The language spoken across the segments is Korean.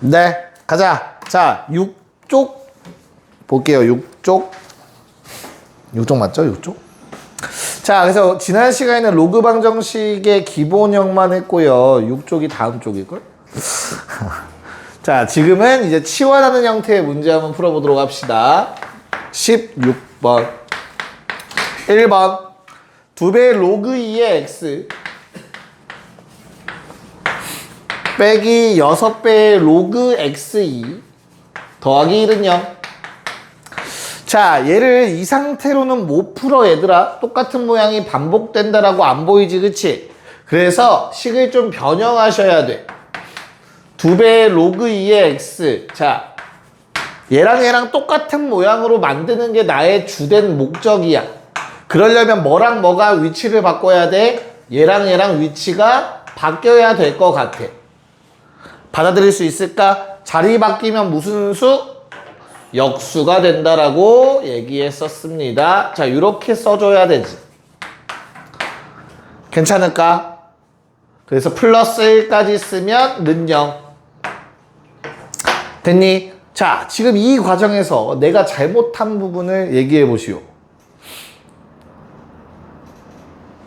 네, 가자. 자, 6쪽 볼게요. 6쪽. 6쪽 맞죠? 6쪽? 자, 그래서 지난 시간에는 로그 방정식의 기본형만 했고요. 6쪽이 다음 쪽일걸? 자, 지금은 이제 치환하는 형태의 문제 한번 풀어보도록 합시다. 16번. 1번. 2배의 로그 2의 x 빼기 6배의 로그 x2 더하기 1은 0. 자, 얘를 이 상태로는 못 풀어, 얘들아. 똑같은 모양이 반복된다라고 안 보이지, 그치? 그래서 식을 좀 변형하셔야 돼. 2배의 로그 2의 x. 자, 얘랑 똑같은 모양으로 만드는 게 나의 주된 목적이야. 그러려면 뭐랑 뭐가 위치를 바꿔야 돼? 얘랑 위치가 바뀌어야 될 것 같아. 받아들일 수 있을까? 자리 바뀌면 무슨 수? 역수가 된다라고 얘기했었습니다. 자, 이렇게 써줘야 되지. 괜찮을까? 그래서 플러스 1까지 쓰면 는 0. 됐니? 자, 지금 이 과정에서 내가 잘못한 부분을 얘기해 보시오.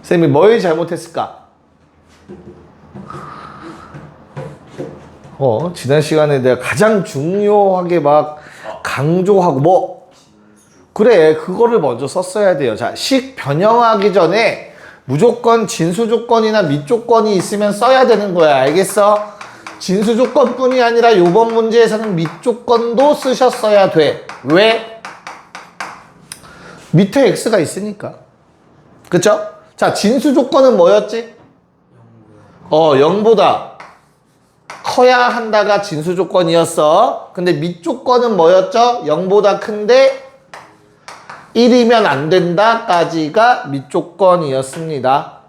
쌤이 뭘 잘못했을까? 지난 시간에 내가 가장 중요하게 막 강조하고 그래, 그거를 먼저 썼어야 돼요. 자, 식 변형하기 전에 무조건 진수 조건이나 밑 조건이 있으면 써야 되는 거야. 알겠어? 진수 조건뿐이 아니라 요번 문제에서는 밑 조건도 쓰셨어야 돼. 왜? 밑에 x가 있으니까. 그쵸? 자, 진수 조건은 뭐였지? 0보다 커야 한다가 진수 조건이었어. 근데 밑 조건은 뭐였죠? 0보다 큰데 1이면 안 된다까지가 밑 조건이었습니다.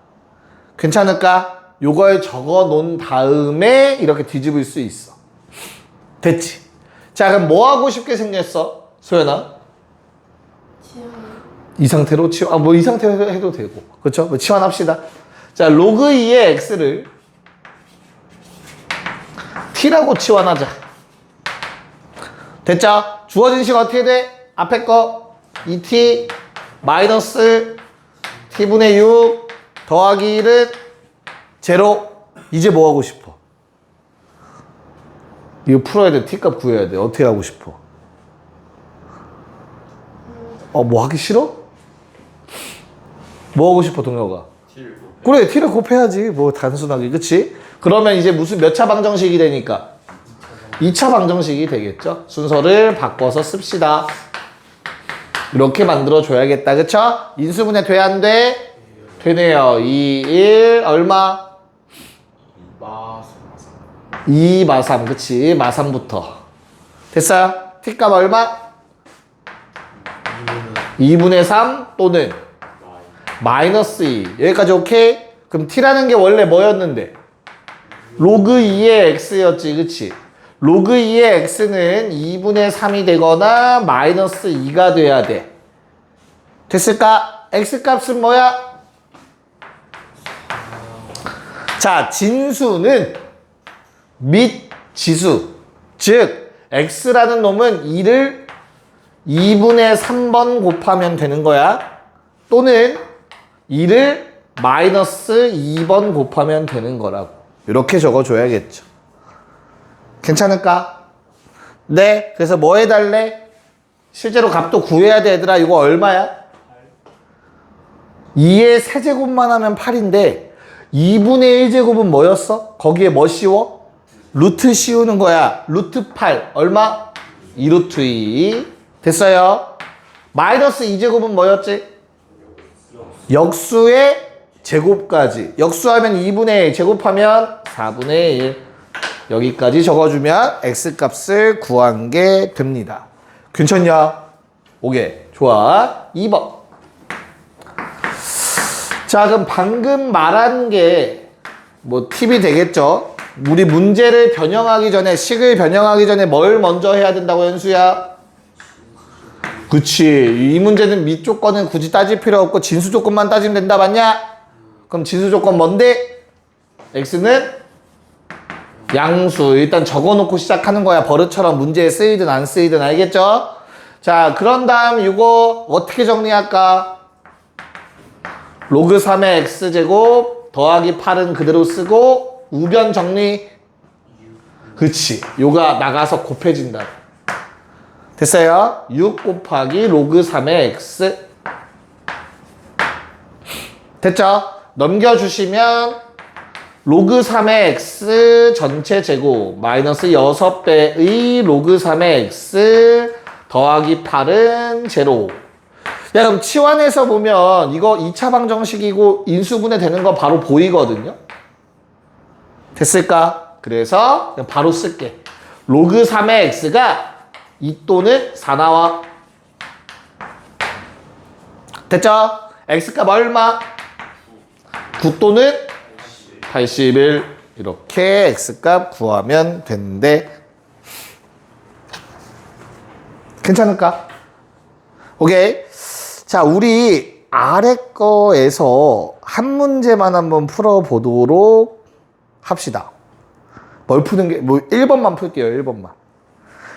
괜찮을까? 요걸 적어 놓은 다음에 이렇게 뒤집을 수 있어. 됐지? 자, 그럼 뭐 하고 싶게 생겼어? 소연아? 이 상태로 이 상태로 해도 되고. 그쵸? 치환합시다. 자, 로그 2의 x를 t라고 치환하자. 됐죠? 주어진 식 어떻게 돼? 앞에 거 2t 마이너스 t분의 6 더하기 1은 제로. 이제 뭐 하고 싶어? 이거 풀어야 돼. t값 구해야 돼. 어떻게 하고 싶어? 뭐 하기 싫어? 뭐 하고 싶어, 동혁아? 그래, t를 곱해야지. 뭐 단순하게, 그치? 그러면 이제 무슨 몇 차 방정식이 되니까? 2차 방정식이 되겠죠? 순서를 바꿔서 씁시다. 이렇게 만들어줘야겠다. 그쵸? 인수분해 돼, 안 돼? 되네요. 2, 1, 얼마? 2 마3. 그치? 마3부터. 됐어요? t값 얼마? 2분의 3 또는 마이너스 2. 여기까지 오케이? 그럼 t라는 게 원래 뭐였는데? 로그 2의 x였지, 그치? 로그 2의 x는 2분의 3이 되거나 마이너스 2가 돼야 돼. 됐을까? x값은 뭐야? 자, 진수는 및 지수. 즉, x라는 놈은 2를 2분의 3번 곱하면 되는 거야. 또는 2를 마이너스 2번 곱하면 되는 거라고. 이렇게 적어줘야겠죠. 괜찮을까? 네. 그래서 뭐 해달래? 실제로 값도 구해야 돼, 얘들아. 이거 얼마야? 2의 세제곱만 하면 8인데 2분의 1제곱은 뭐였어? 거기에 뭐 씌워? 루트 씌우는 거야. 루트 8. 얼마? 2루트 2. 됐어요? 마이너스 2제곱은 뭐였지? 역수의 제곱까지. 역수하면 2분의 1, 제곱하면 4분의 1. 여기까지 적어주면 x값을 구한 게 됩니다. 괜찮냐? 오케이. 좋아. 2번. 자, 그럼 방금 말한 게 뭐 팁이 되겠죠? 우리 문제를 변형하기 전에, 식을 변형하기 전에 뭘 먼저 해야 된다고, 현수야? 그치. 이 문제는 밑 조건은 굳이 따질 필요 없고 진수 조건만 따지면 된다, 맞냐? 그럼 진수 조건 뭔데? x는 양수. 일단 적어놓고 시작하는 거야. 버릇처럼 문제에 쓰이든 안 쓰이든. 알겠죠? 자, 그런 다음 이거 어떻게 정리할까? 로그 3의 x제곱 더하기 8은 그대로 쓰고 우변 정리. 그치. 요가 나가서 곱해진다. 됐어요? 6 곱하기 로그 3의 x. 됐죠? 넘겨주시면 로그 3의 x 전체 제곱 마이너스 6배의 로그 3의 x 더하기 8은 제로. 야, 그럼 치환해서 보면 이거 2차 방정식이고 인수분해 되는 거 바로 보이거든요? 됐을까? 그래서 그냥 바로 쓸게. 로그 3의 x가 2 또는 4 나와. 됐죠? x값 얼마? 9 또는 81. 이렇게 x값 구하면 된대. 괜찮을까? 오케이. 자, 우리 아래 거에서 한 문제만 한번 풀어보도록 합시다. 뭘 푸는 게, 1번만 풀게요, 1번만.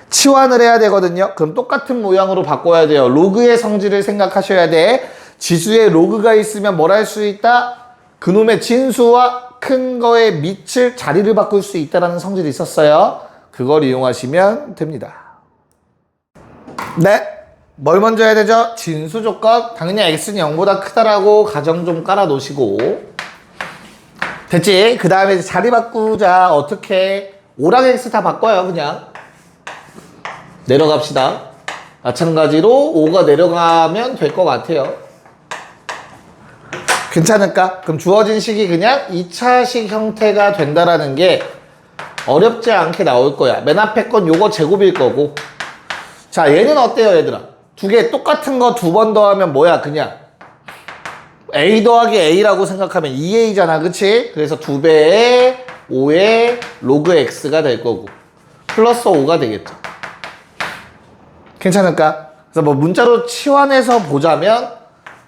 치환을 해야 되거든요. 그럼 똑같은 모양으로 바꿔야 돼요. 로그의 성질을 생각하셔야 돼. 지수에 로그가 있으면 뭘 할 수 있다? 그놈의 진수와 큰 거의 밑을 자리를 바꿀 수 있다는 성질이 있었어요. 그걸 이용하시면 됩니다. 네. 뭘 먼저 해야 되죠? 진수 조건. 당연히 x는 0보다 크다라고 가정 좀 깔아 놓으시고. 됐지? 그 다음에 자리 바꾸자. 어떻게? 5랑 x 다 바꿔요, 그냥. 내려갑시다. 마찬가지로 5가 내려가면 될 것 같아요. 괜찮을까? 그럼 주어진 식이 그냥 2차식 형태가 된다라는 게 어렵지 않게 나올 거야. 맨 앞에 건 요거 제곱일 거고. 자, 얘는 어때요, 얘들아? 두 개 똑같은 거 두 번 더하면 뭐야, 그냥. a 더하기 a라고 생각하면 2a잖아, 그치? 그래서 2배의 5의 로그 x가 될 거고. 플러스 5가 되겠죠. 괜찮을까? 그래서 뭐 문자로 치환해서 보자면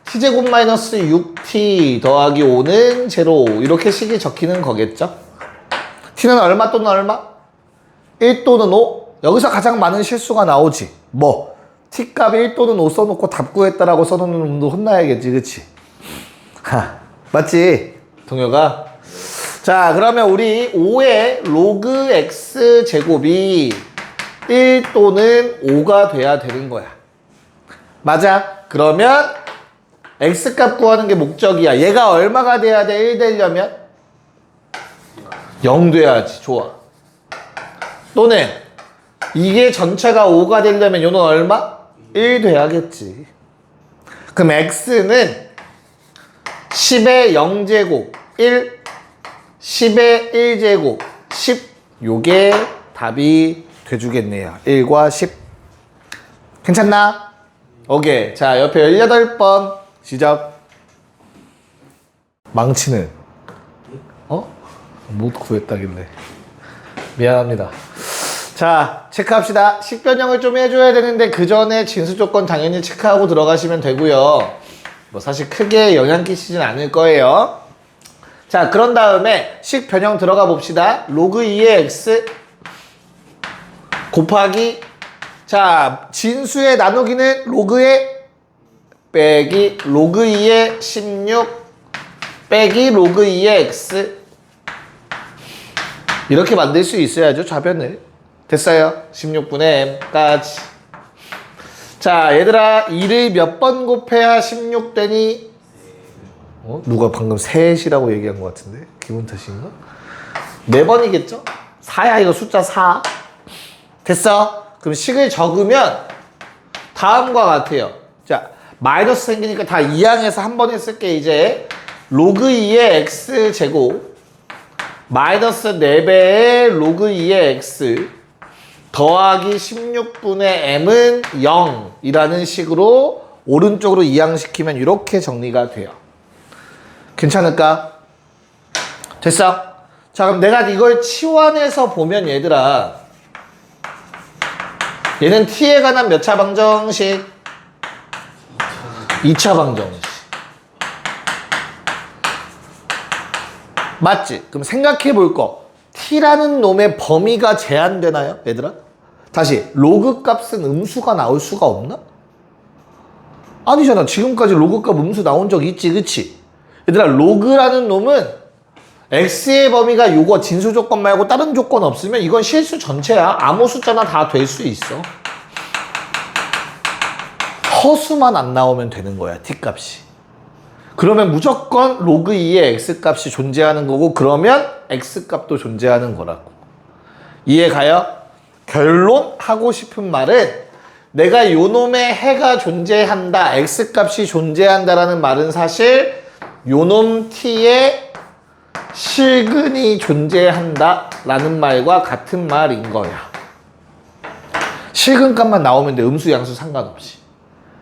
t제곱 마이너스 6t 더하기 5는 제로. 이렇게 식이 적히는 거겠죠? t는 얼마 또는 얼마? 1 또는 5? 여기서 가장 많은 실수가 나오지. 뭐? t값 1 또는 5 써놓고 답 구했다라고 써놓는 놈도 혼나야겠지, 그치? 하, 맞지? 동요가? 자, 그러면 우리 5의 로그 x 제곱이 1 또는 5가 돼야 되는 거야. 맞아? 그러면 x값 구하는 게 목적이야. 얘가 얼마가 돼야 돼? 1 되려면? 0 돼야지. 좋아. 또는 이게 전체가 5가 되려면 요는 얼마? 1 돼야겠지. 그럼 x는 10의 0제곱 1, 10의 1제곱 10. 요게 답이 돼주겠네요. 1과 10. 괜찮나? 오케이. 자, 옆에 18번 시작. 망치는 못 구했다길래 미안합니다. 자, 체크합시다. 식변형을 좀 해줘야 되는데 그 전에 진수 조건 당연히 체크하고 들어가시면 되고요. 뭐 사실 크게 영향 끼치진 않을 거예요. 자, 그런 다음에 식변형 들어가 봅시다. 로그 2의 x 곱하기, 자, 진수의 나누기는 로그의 빼기 로그 2의 16 빼기 로그 2의 x. 이렇게 만들 수 있어야죠, 좌변을. 됐어요? 16분의 m까지. 자, 얘들아, 2를 몇 번 곱해야 16 되니? 누가 방금 셋이라고 얘기한 것 같은데? 기분 탓인가? 4번이겠죠? 4야, 이거 숫자 4. 됐어? 그럼 식을 적으면 다음과 같아요. 자, 마이너스 생기니까 다 이항해서 한 번에 쓸게. 이제 로그 2의 x 제곱 마이너스 4배의 로그 2의 x 더하기 16분의 m은 0이라는 식으로 오른쪽으로 이항시키면 이렇게 정리가 돼요. 괜찮을까? 됐어? 자, 그럼 내가 이걸 치환해서 보면 얘들아, 얘는 t에 관한 몇 차 방정식? 2차 방정식. 맞지? 그럼 생각해 볼 거. t라는 놈의 범위가 제한되나요? 얘들아? 다시 로그 값은 음수가 나올 수가 없나? 아니잖아. 지금까지 로그 값 음수 나온 적 있지, 그치? 얘들아, 로그라는 놈은 x의 범위가 요거 진수 조건 말고 다른 조건 없으면 이건 실수 전체야. 아무 숫자나 다 될 수 있어. 허수만 안 나오면 되는 거야, t값이. 그러면 무조건 로그 2의 x값이 존재하는 거고, 그러면 x값도 존재하는 거라고. 이해 가요? 결론 하고 싶은 말은 내가 요놈의 해가 존재한다, x값이 존재한다라는 말은 사실 요놈 t의 실근이 존재한다 라는 말과 같은 말인 거야. 실근값만 나오면 돼, 음수 양수 상관없이.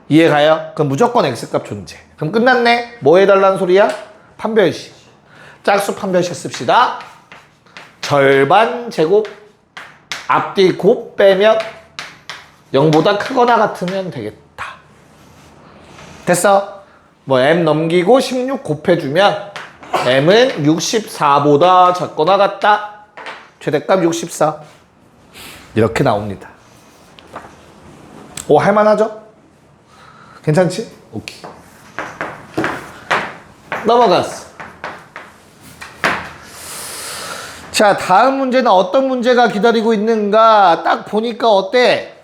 이해 가요? 그럼 무조건 x값 존재. 그럼 끝났네. 뭐 해달라는 소리야? 판별식. 짝수 판별식 씁시다. 절반 제곱 앞뒤 곱 빼면 0보다 크거나 같으면 되겠다. 됐어? 뭐 m 넘기고 16 곱해주면 m은 64보다 작거나 같다. 최대값 64. 이렇게 나옵니다. 오, 할만하죠? 괜찮지? 오케이. 넘어갔어. 자, 다음 문제는 어떤 문제가 기다리고 있는가? 딱 보니까 어때?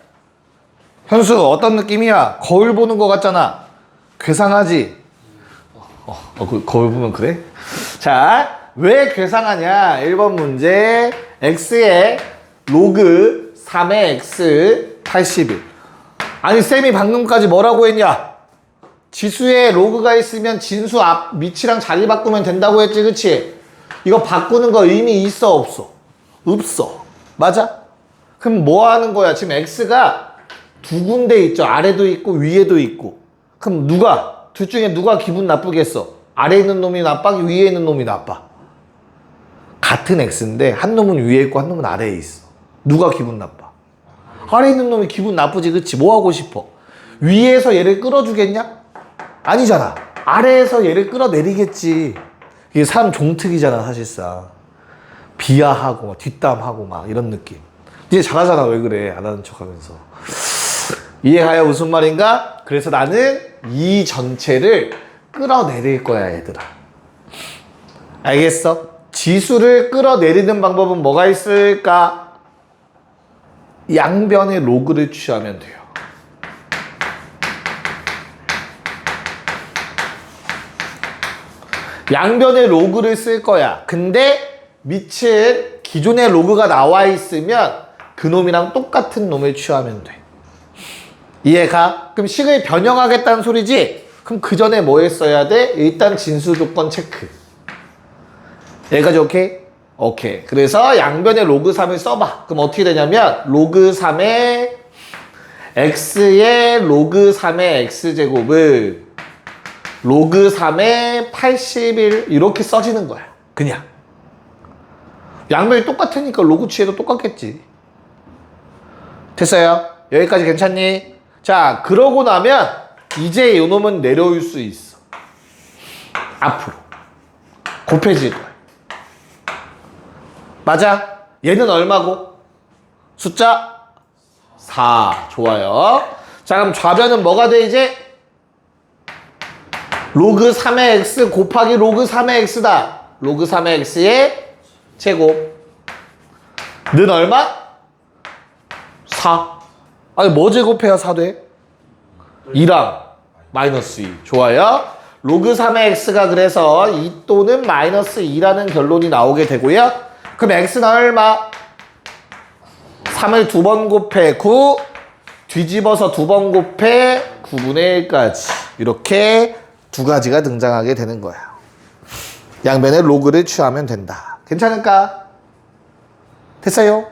현수, 어떤 느낌이야? 거울 보는 거 같잖아. 괴상하지? 거울 보면 그래? 자, 왜 괴상하냐? 1번 문제. x의 로그 3의 x 81. 아니, 쌤이 방금까지 뭐라고 했냐? 지수에 로그가 있으면 진수 앞 밑이랑 자리 바꾸면 된다고 했지, 그치? 이거 바꾸는 거 의미 있어, 없어? 없어. 맞아? 그럼 뭐 하는 거야? 지금 x가 두 군데 있죠. 아래도 있고 위에도 있고. 그럼 둘 중에 누가 기분 나쁘겠어? 아래에 있는 놈이 나빠? 위에 있는 놈이 나빠? 같은 x인데 한 놈은 위에 있고 한 놈은 아래에 있어. 누가 기분 나빠? 아래에 있는 놈이 기분 나쁘지, 그치? 뭐 하고 싶어? 위에서 얘를 끌어주겠냐? 아니잖아. 아래에서 얘를 끌어내리겠지. 이게 사람 종특이잖아, 사실상. 비하하고 막 뒷담하고 막 이런 느낌. 이제 잘하잖아. 왜 그래? 안 하는 척 하면서. 이해가요? 무슨 말인가? 그래서 나는 이 전체를 끌어내릴 거야, 얘들아. 알겠어? 지수를 끌어내리는 방법은 뭐가 있을까? 양변의 로그를 취하면 돼요. 양변의 로그를 쓸 거야. 근데 밑은 기존의 로그가 나와 있으면 그놈이랑 똑같은 놈을 취하면 돼. 이해가? 그럼 식을 변형하겠다는 소리지? 그럼 그 전에 뭐 했어야 돼? 일단 진수 조건 체크. 여기까지 오케이? 오케이. 그래서 양변의 로그 3을 써봐. 그럼 어떻게 되냐면 로그 3의 x의 로그 3의 x제곱을 로그 3의 81 이렇게 써지는 거야. 그냥. 양변이 똑같으니까 로그 취해도 똑같겠지. 됐어요? 여기까지 괜찮니? 자, 그러고 나면 이제 요놈은 내려올 수 있어. 앞으로. 곱해질 거야. 맞아? 얘는 얼마고? 숫자 4. 좋아요. 자, 그럼 좌변은 뭐가 돼 이제? 로그 3의 x 곱하기 로그 3의 x다. 로그 3의 x의 제곱. 는 얼마? 4. 아니, 뭐 제곱해야 4 돼? 2랑 마이너스 2. 좋아요. 로그 3의 x가 그래서 2 또는 마이너스 2라는 결론이 나오게 되고요. 그럼 x는 얼마? 3을 2번 곱해 9. 뒤집어서 2번 곱해 9분의 1까지. 이렇게 두 가지가 등장하게 되는 거야. 양변의 로그를 취하면 된다. 괜찮을까? 됐어요?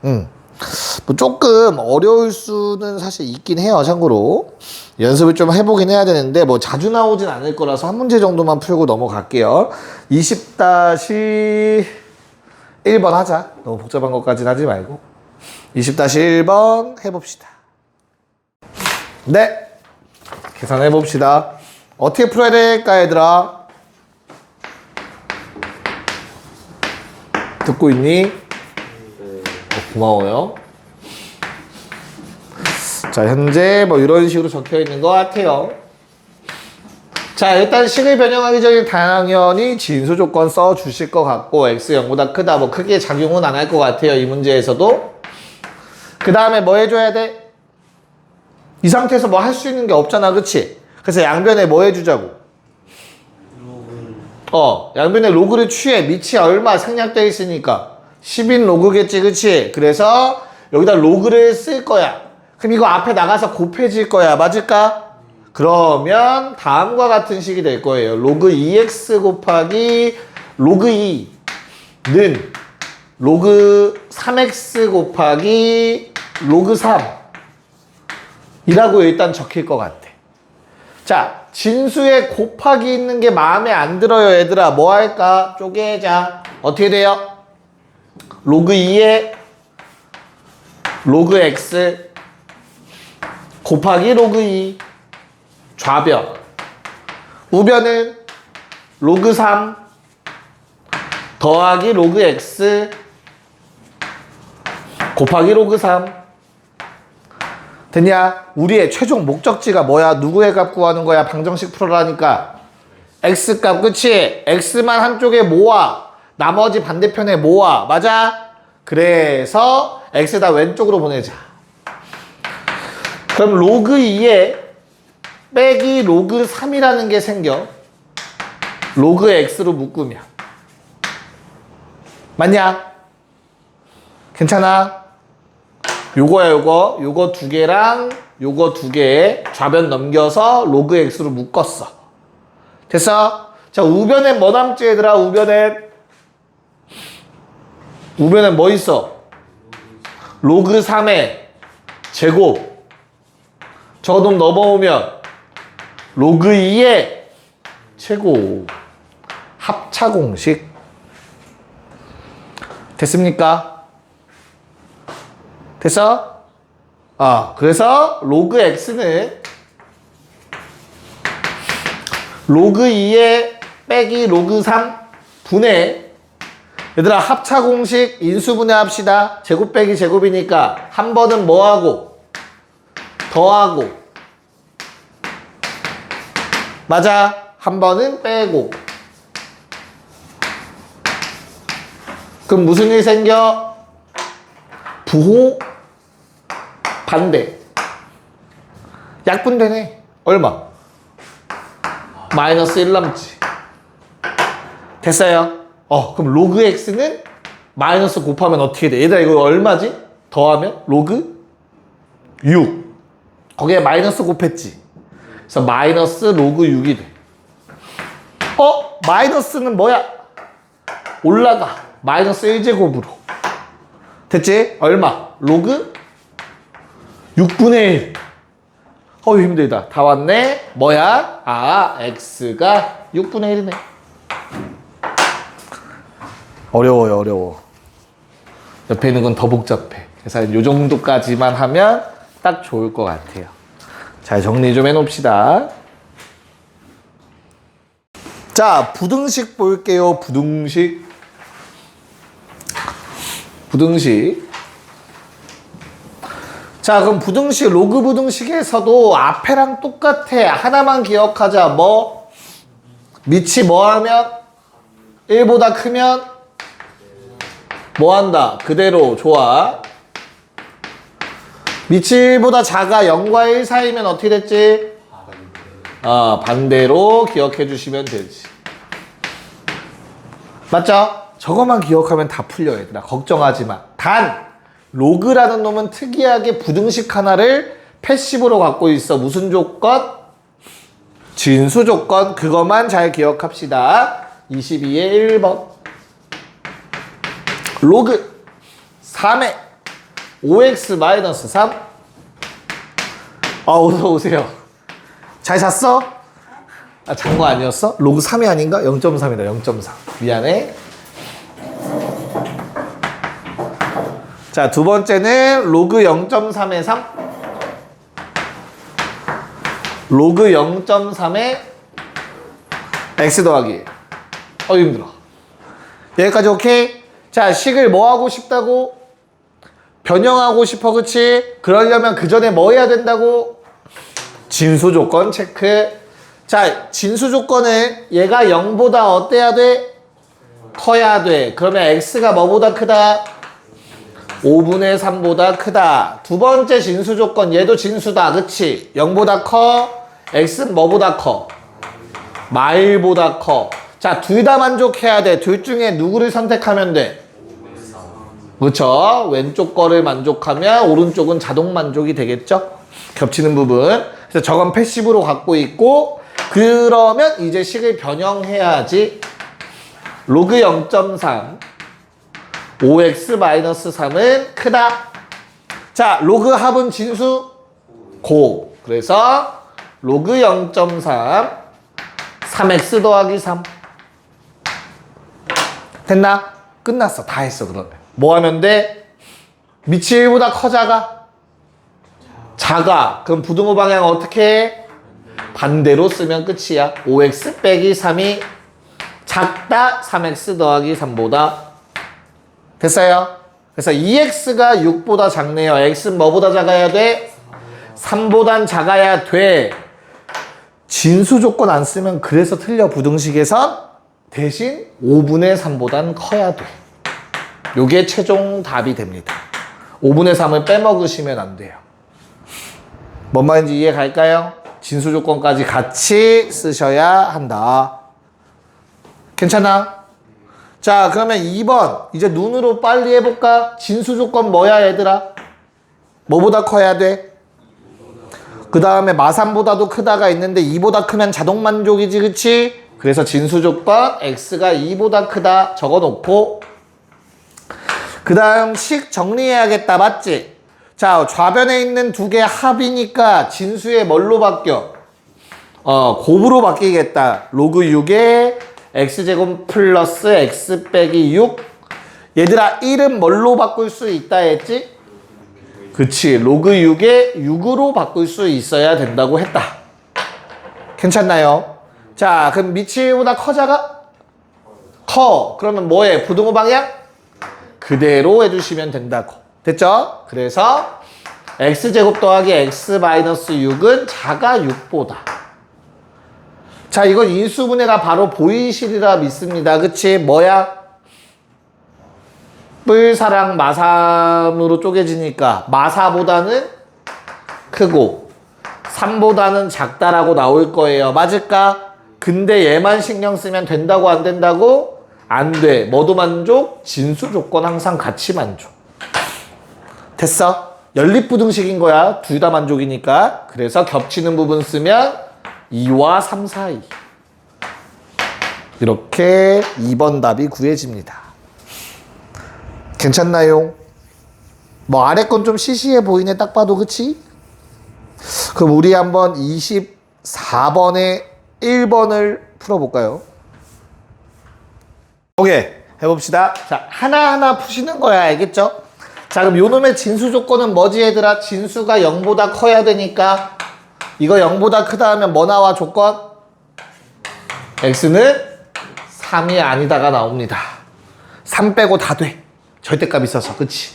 뭐 조금 어려울 수는 사실 있긴 해요. 참고로 연습을 좀 해보긴 해야 되는데 뭐 자주 나오진 않을 거라서 한 문제 정도만 풀고 넘어갈게요. 20-1번 하자. 너무 복잡한 것까지는 하지 말고 20-1번 해봅시다. 네, 계산해봅시다. 어떻게 풀어야 될까, 얘들아? 듣고 있니? 고마워요. 자, 현재 뭐 이런 식으로 적혀 있는 것 같아요. 자, 일단 식을 변형하기 전에 당연히 진수 조건 써 주실 것 같고, x 0보다 크다. 뭐 크게 작용은 안 할 것 같아요. 이 문제에서도. 그 다음에 뭐 해줘야 돼? 이 상태에서 뭐 할 수 있는 게 없잖아. 그치? 그래서 양변에 뭐 해주자고? 양변에 로그를 취해. 밑이 얼마 생략되어 있으니까 10인 로그겠지. 그치? 그래서 여기다 로그를 쓸 거야. 그럼 이거 앞에 나가서 곱해질 거야. 맞을까? 그러면 다음과 같은 식이 될 거예요. 로그 2x 곱하기 로그 2는 로그 3x 곱하기 로그 3 이라고 일단 적힐 것 같아. 자, 진수에 곱하기 있는 게 마음에 안 들어요. 얘들아, 뭐 할까? 쪼개자. 어떻게 돼요? 로그 2에 로그 x 곱하기 로그 2 좌변. 우변은 로그 3 더하기 로그 x 곱하기 로그 3. 됐냐? 우리의 최종 목적지가 뭐야? 누구의 값 구하는 거야? 방정식 풀어라니까. x값, 그치? x만 한쪽에 모아. 나머지 반대편에 모아. 맞아? 그래서 x다 왼쪽으로 보내자. 그럼 로그 2에 빼기 로그 3이라는 게 생겨. 로그 x로 묶으면. 맞냐? 괜찮아? 요거야, 요거. 요거 두 개랑 요거 두 개에 좌변 넘겨서 로그 x로 묶었어. 됐어? 자, 우변엔 뭐 남지, 얘들아? 우변엔 뭐 있어? 로그 3의 제곱. 저거 좀 넘어오면 로그 2의 제곱. 합차 공식. 됐습니까? 됐어? 그래서 로그 x는 로그 2에 빼기 로그 3 분의, 얘들아 합차 공식 인수분해 합시다. 제곱 빼기 제곱이니까 한 번은 뭐하고? 더하고. 맞아. 한 번은 빼고. 그럼 무슨 일 생겨? 부호 반대. 약분되네. 얼마? 마이너스 1 남지. 됐어요? 그럼 로그 x는 마이너스 곱하면 어떻게 돼? 얘들아 이거 얼마지? 더하면? 로그 6. 거기에 마이너스 곱했지. 그래서 마이너스 로그 6이 돼. 마이너스는 뭐야? 올라가. 마이너스 1제곱으로. 됐지? 얼마? 로그 6분의 1. 힘들다. 다 왔네? 뭐야? x가 6분의 1이네. 어려워. 옆에 있는 건 더 복잡해. 그래서 이 정도까지만 하면 딱 좋을 것 같아요. 잘 정리 좀 해놓읍시다. 자, 부등식 볼게요. 부등식. 자, 그럼 부등식, 로그 부등식에서도 앞에랑 똑같아. 하나만 기억하자. 뭐? 밑이 뭐 하면? 1보다 크면? 뭐 한다? 그대로. 좋아. 밑이 1보다 작아. 0과 1 사이면 어떻게 됐지? 반대로 기억해 주시면 되지. 맞죠? 저것만 기억하면 다 풀려, 얘들아. 걱정하지 마. 단, 로그라는 놈은 특이하게 부등식 하나를 패시브로 갖고 있어. 무슨 조건? 진수 조건. 그것만 잘 기억합시다. 22의 1번. 로그 3의 5x-3. 어서 오세요. 잘 잤어? 잔 거 아니었어? 로그 3이 아닌가? 0.3이다. 0.3. 미안해. 자, 두 번째는 로그 0.3의 3. 로그 0.3의 x 더하기. 힘들어. 여기까지 오케이? 자, 식을 뭐 하고 싶다고? 변형하고 싶어, 그치? 그러려면 그 전에 뭐 해야 된다고? 진수 조건 체크. 자, 진수 조건은 얘가 0보다 어때야 돼? 커야 돼. 그러면 x가 뭐보다 크다? 5분의 3보다 크다. 두 번째 진수 조건, 얘도 진수다, 그치? 0보다 커? x는 뭐보다 커? 마일보다 커. 자, 둘 다 만족해야 돼. 둘 중에 누구를 선택하면 돼? 그렇죠? 왼쪽 거를 만족하면 오른쪽은 자동 만족이 되겠죠? 겹치는 부분. 그래서 저건 패시브로 갖고 있고, 그러면 이제 식을 변형해야지. 로그 0.3 5x-3은 크다. 자, 로그 합은 진수 고. 그래서 로그 0.3 3x 더하기 3 됐나? 끝났어. 다 했어. 그러면 뭐 하면 돼? 밑이 1보다 커, 작아? 작아. 그럼 부등호 방향 어떻게 해? 반대로 쓰면 끝이야. 5x 빼기 3이 작다. 3x 더하기 3보다. 됐어요? 그래서 2x가 6보다 작네요. x는 뭐보다 작아야 돼? 3보단 작아야 돼. 진수 조건 안 쓰면 그래서 틀려. 부등식에선 대신 5분의 3보단 커야 돼. 요게 최종 답이 됩니다. 5분의 3을 빼먹으시면 안 돼요. 뭔 말인지 이해 갈까요? 진수 조건까지 같이 쓰셔야 한다. 괜찮아? 자, 그러면 2번 이제 눈으로 빨리 해볼까? 진수 조건 뭐야, 얘들아? 뭐보다 커야 돼? 그 다음에 마삼보다도 크다가 있는데 2보다 크면 자동 만족이지, 그치? 그래서 진수 조건 x가 2보다 크다 적어놓고, 그 다음 식 정리해야겠다, 맞지? 자, 좌변에 있는 두 개 합이니까 진수에 뭘로 바뀌어? 곱으로 바뀌겠다. 로그 6에 x제곱 플러스 x 빼기 6. 얘들아, 1은 뭘로 바꿀 수 있다 했지? 그치, 로그 6에 6으로 바꿀 수 있어야 된다고 했다. 괜찮나요? 자, 그럼 밑이 1보다 커, 작아? 커. 그러면 뭐해? 부등호 방향? 그대로 해주시면 된다고. 됐죠? 그래서 x제곱 더하기 x-6은 작아 6보다. 자, 이건 인수분해가 바로 보이시리라 믿습니다. 그치? 뭐야? 뿔사랑 마삼으로 쪼개지니까 마사보다는 크고 3보다는 작다라고 나올 거예요. 맞을까? 근데 얘만 신경 쓰면 된다고 안 된다고? 안 돼. 뭐도 만족? 진수 조건 항상 같이 만족. 됐어? 연립부등식인 거야. 둘 다 만족이니까. 그래서 겹치는 부분 쓰면 2와 3 사이. 이렇게 2번 답이 구해집니다. 괜찮나요? 뭐 아래 건 좀 시시해 보이네, 딱 봐도. 그치? 그럼 우리 한번 24번에 1번을 풀어볼까요? 오케이, 해봅시다. 자, 하나하나 푸시는 거야, 알겠죠? 자, 그럼 요놈의 진수 조건은 뭐지, 얘들아? 진수가 0보다 커야 되니까 이거 0보다 크다 하면 뭐 나와, 조건? x는 3이 아니다가 나옵니다. 3 빼고 다 돼. 절대값 있어서. 그치?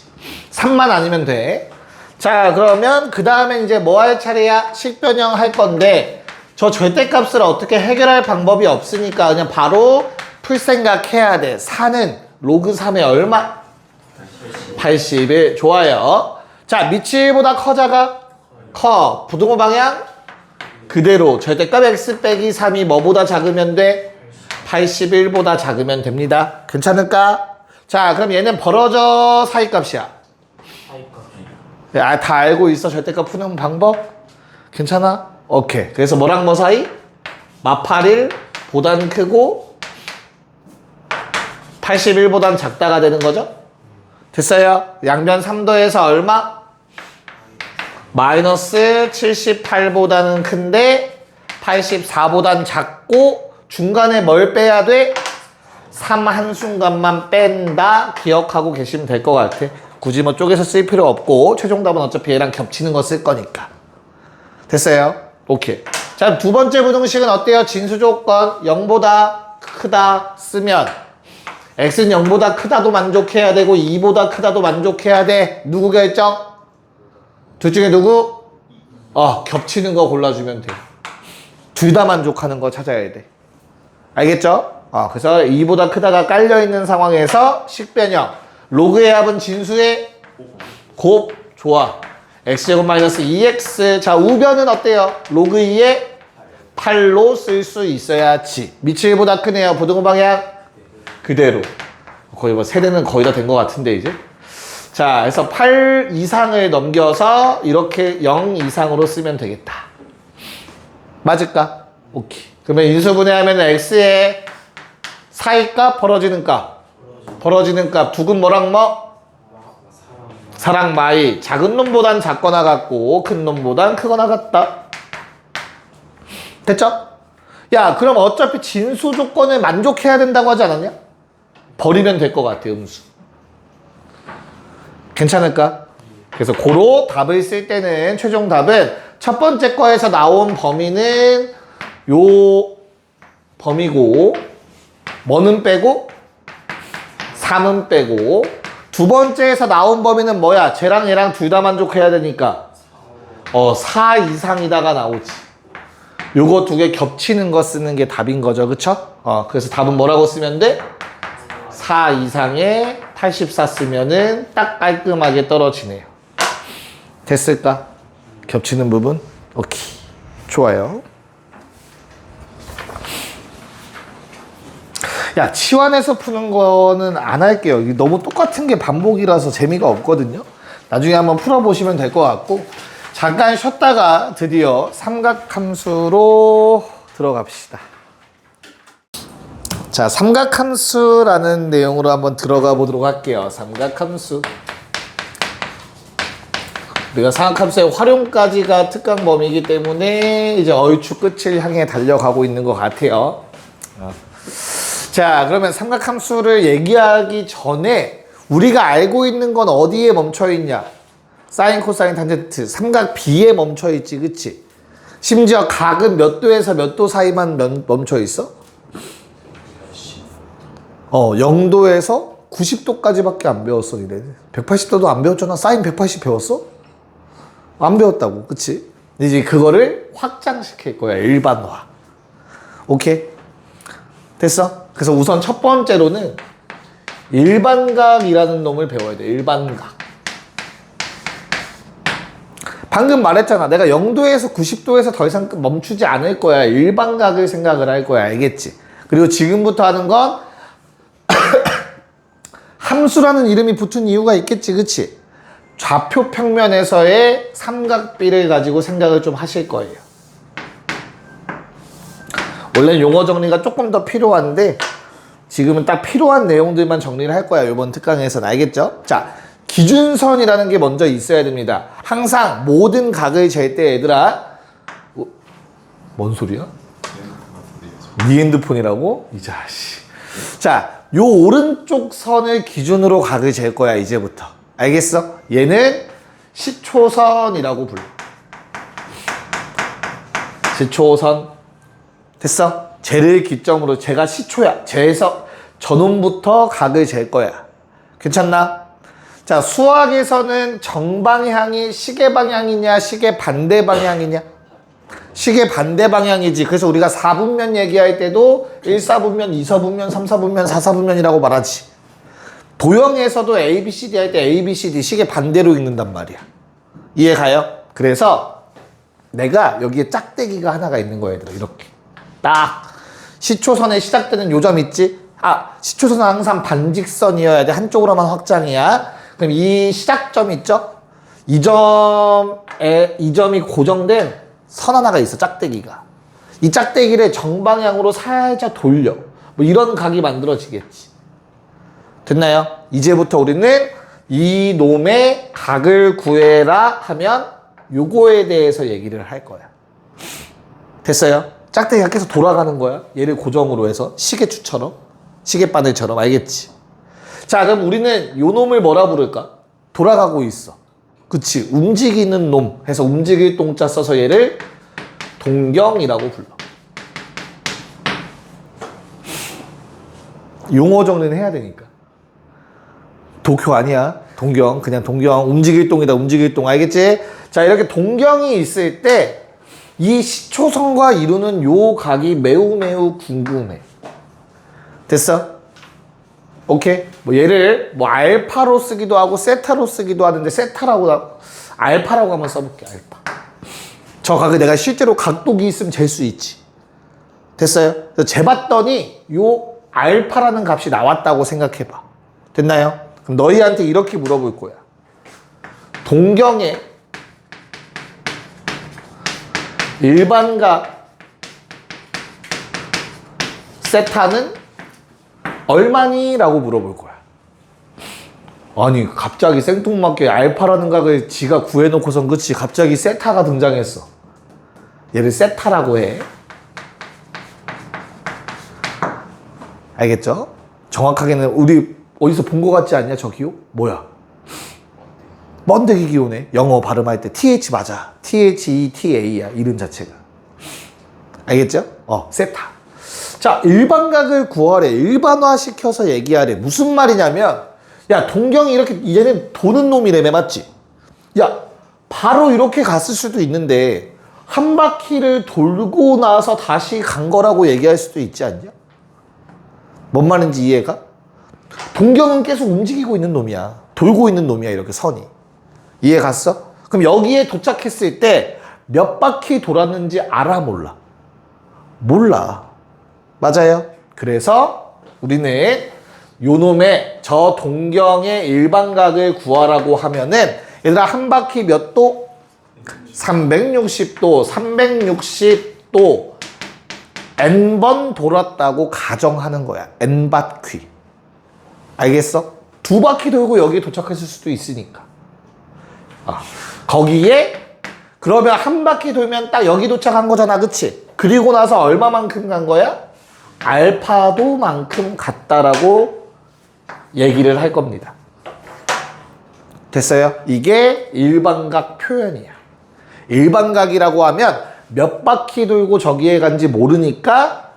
3만 아니면 돼. 자, 그러면 그 다음에 이제 뭐 할 차례야? 식변형 할 건데, 저 절대값을 어떻게 해결할 방법이 없으니까 그냥 바로 풀 생각해야 돼. 4는 로그 3의 얼마? 81. 좋아요. 자, 밑이 1보다 커, 작아? 커. 부등호 방향? 그대로. 절대값 x 빼기 3이 뭐보다 작으면 돼? 81보다 작으면 됩니다. 괜찮을까? 자, 그럼 얘는 벌어져 사이값이야. 다 알고 있어, 절대값 푸는 방법? 괜찮아? 오케이. 그래서 뭐랑 뭐 사이? 마팔 1보단 크고 81보단 작다가 되는 거죠? 됐어요? 양변 3도에서 얼마? 마이너스 78보다는 큰데 84보단 작고 중간에 뭘 빼야 돼? 3 한순간만 뺀다. 기억하고 계시면 될 것 같아. 굳이 뭐 쪼개서 쓸 필요 없고 최종 답은 어차피 얘랑 겹치는 거 쓸 거니까. 됐어요? 오케이. 자, 두 번째 부등식은 어때요? 진수 조건 0보다 크다 쓰면 x는 0보다 크다도 만족해야 되고 2보다 크다도 만족해야 돼. 누구 결정? 둘 중에 누구? 겹치는 거 골라주면 돼. 둘 다 만족하는 거 찾아야 돼. 알겠죠? 그래서 2보다 크다가 깔려있는 상황에서 식변형. 로그의 합은 진수의 곱. 좋아. x제곱 마이너스 2x. 자, 우변은 어때요? 로그 2에 8로 쓸 수 있어야지. 밑이 1보다 크네요. 부등호 방향 그대로. 거의 뭐 세대는 거의 다 된 것 같은데 이제. 자, 그래서 8 이상을 넘겨서 이렇게 0 이상으로 쓰면 되겠다. 맞을까? 오케이. 그러면 인수분해하면 x의 사이값 벌어지는 값. 벌어지는 값. 두근 뭐랑 뭐? 사랑 마이. 작은 놈보단 작거나 같고 큰 놈보단 크거나 같다. 됐죠? 야, 그럼 어차피 진수 조건을 만족해야 된다고 하지 않았냐? 버리면 될 것 같아, 음수. 괜찮을까? 그래서 고로 답을 쓸 때는 최종 답은 첫 번째 거에서 나온 범위는 요 범위고 뭐는 빼고 3은 빼고 두 번째에서 나온 범위는 뭐야? 쟤랑 얘랑 둘 다 만족해야 되니까 4 이상이다가 나오지. 요거 두 개 겹치는 거 쓰는 게 답인 거죠. 그쵸? 그래서 답은 뭐라고 쓰면 돼? 4 이상에 84 쓰면은 딱 깔끔하게 떨어지네요. 됐을까? 겹치는 부분? 오케이. 좋아요. 야, 치환해서 푸는 거는 안 할게요. 이게 너무 똑같은 게 반복이라서 재미가 없거든요. 나중에 한번 풀어보시면 될 것 같고, 잠깐 쉬었다가 드디어 삼각함수로 들어갑시다. 자, 삼각함수라는 내용으로 한번 들어가 보도록 할게요. 삼각함수. 우리가 삼각함수의 활용까지가 특강 범위이기 때문에 이제 얼추 끝을 향해 달려가고 있는 것 같아요. 자, 그러면 삼각함수를 얘기하기 전에 우리가 알고 있는 건 어디에 멈춰 있냐? 사인, 코사인, 탄젠트, 삼각 B에 멈춰 있지, 그치? 심지어 각은 몇 도에서 몇 도 사이만 멈춰 있어? 0도에서 90도까지밖에 안 배웠어, 니네. 180도도 안 배웠잖아. 사인 180 배웠어? 안 배웠다고, 그치? 이제 그거를 확장시킬 거야, 일반화. 오케이? 됐어? 그래서 우선 첫 번째로는 일반각이라는 놈을 배워야 돼. 일반각. 방금 말했잖아. 내가 0도에서 90도에서 더 이상 멈추지 않을 거야. 일반각을 생각을 할 거야. 알겠지? 그리고 지금부터 하는 건 함수라는 이름이 붙은 이유가 있겠지. 그치? 좌표 평면에서의 삼각비를 가지고 생각을 좀 하실 거예요. 원래는 용어 정리가 조금 더 필요한데 지금은 딱 필요한 내용들만 정리를 할 거야. 이번 특강에서는. 알겠죠? 자, 기준선이라는 게 먼저 있어야 됩니다. 항상 모든 각을 잴 때 얘들아, 뭔 소리야? 네 핸드폰이라고? 이 자식. 자, 요 오른쪽 선을 기준으로 각을 잴 거야. 이제부터. 알겠어? 얘는 시초선이라고 불러. 시초선. 됐어? 쟤를 기점으로, 쟤가 시초야. 쟤에서 저놈부터 각을 잴 거야. 괜찮나? 자, 수학에서는 정방향이 시계 방향이냐, 시계 반대 방향이냐? 시계 반대 방향이지. 그래서 우리가 4분면 얘기할 때도 1사분면, 2사분면, 3사분면, 4사분면이라고 말하지. 도형에서도 ABCD 할 때 ABCD 시계 반대로 읽는단 말이야. 이해 가요? 그래서 내가 여기에 짝대기가 하나가 있는 거야, 얘들아. 이렇게. 딱 시초선에 시작되는 요점 있지? 시초선은 항상 반직선이어야 돼. 한쪽으로만 확장이야. 그럼 이 시작점 있죠? 이 점이 고정된 선 하나가 있어. 짝대기가. 이 짝대기를 정방향으로 살짝 돌려. 뭐 이런 각이 만들어지겠지. 됐나요? 이제부터 우리는 이 놈의 각을 구해라 하면 요거에 대해서 얘기를 할 거야. 됐어요? 짝대기가 계속 돌아가는 거야. 얘를 고정으로 해서 시계추처럼, 시계바늘처럼. 알겠지? 자, 그럼 우리는 요 놈을 뭐라 부를까? 돌아가고 있어. 그치? 움직이는 놈 해서 움직일 동자 써서 얘를 동경이라고 불러. 용어 정리는 해야 되니까. 도쿄 아니야. 동경. 그냥 동경. 움직일 동이다. 움직일 동. 알겠지? 자, 이렇게 동경이 있을 때 이 시초선과 이루는 요 각이 매우 매우 궁금해. 됐어? 오케이? 뭐 얘를 뭐 알파로 쓰기도 하고 세타로 쓰기도 하는데 알파라고 한번 써볼게. 알파. 저 각을 내가 실제로 각도기 있으면 잴 수 있지. 됐어요? 그래서 재봤더니 요 알파라는 값이 나왔다고 생각해봐. 됐나요? 그럼 너희한테 이렇게 물어볼 거야. 동경의 일반각 세타는 얼마니? 라고 물어볼 거야. 아니 갑자기 생뚱맞게 알파라는 각을 지가 구해놓고선 그치 갑자기 세타가 등장했어. 얘를 세타라고 해. 알겠죠? 정확하게는 우리 어디서 본 거 같지 않냐 저 기호? 뭐야? 번데기 기호네. 영어 발음할 때 TH 맞아. THETA야 이름 자체가. 알겠죠? 세타. 자, 일반각을 구하래. 일반화시켜서 얘기하래. 무슨 말이냐면 야 동경이 이렇게 얘는 도는 놈이래매 맞지? 야 바로 이렇게 갔을 수도 있는데 한 바퀴를 돌고 나서 다시 간 거라고 얘기할 수도 있지 않냐? 뭔 말인지 이해가? 동경은 계속 움직이고 있는 놈이야. 돌고 있는 놈이야 이렇게 선이. 이해 갔어? 그럼 여기에 도착했을 때 몇 바퀴 돌았는지 알아 몰라? 몰라. 맞아요. 그래서 우리는 요놈의 저 동경의 일반각을 구하라고 하면은 얘들아 한 바퀴 몇 도? 360도 360도 n번 돌았다고 가정하는 거야. n바퀴. 알겠어? 두 바퀴 돌고 여기 도착했을 수도 있으니까. 거기에 그러면 한 바퀴 돌면 딱 여기 도착한 거잖아. 그치? 그리고 나서 얼마만큼 간 거야? 알파도만큼 갔다라고 얘기를 할 겁니다. 됐어요? 이게 일반각 표현이야. 일반각이라고 하면 몇 바퀴 돌고 저기에 간지 모르니까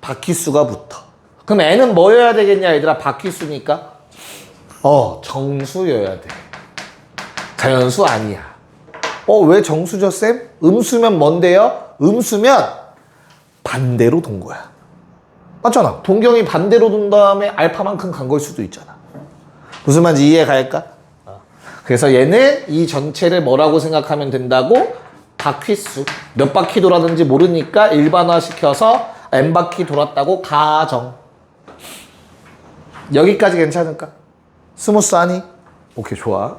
바퀴수가 붙어. 그럼 n은 뭐여야 되겠냐 얘들아? 바퀴수니까 정수여야 돼. 자연수 아니야. 왜 정수죠 쌤? 음수면 뭔데요? 음수면 반대로 돈 거야. 맞잖아. 동경이 반대로 돈 다음에 알파만큼 간 걸 수도 있잖아. 무슨 말인지 이해 갈까? 그래서 얘는 이 전체를 뭐라고 생각하면 된다고? 바퀴수. 몇 바퀴 돌았는지 모르니까 일반화시켜서 n바퀴 돌았다고 가정. 여기까지 괜찮을까? 스무스하니? 오케이, 좋아.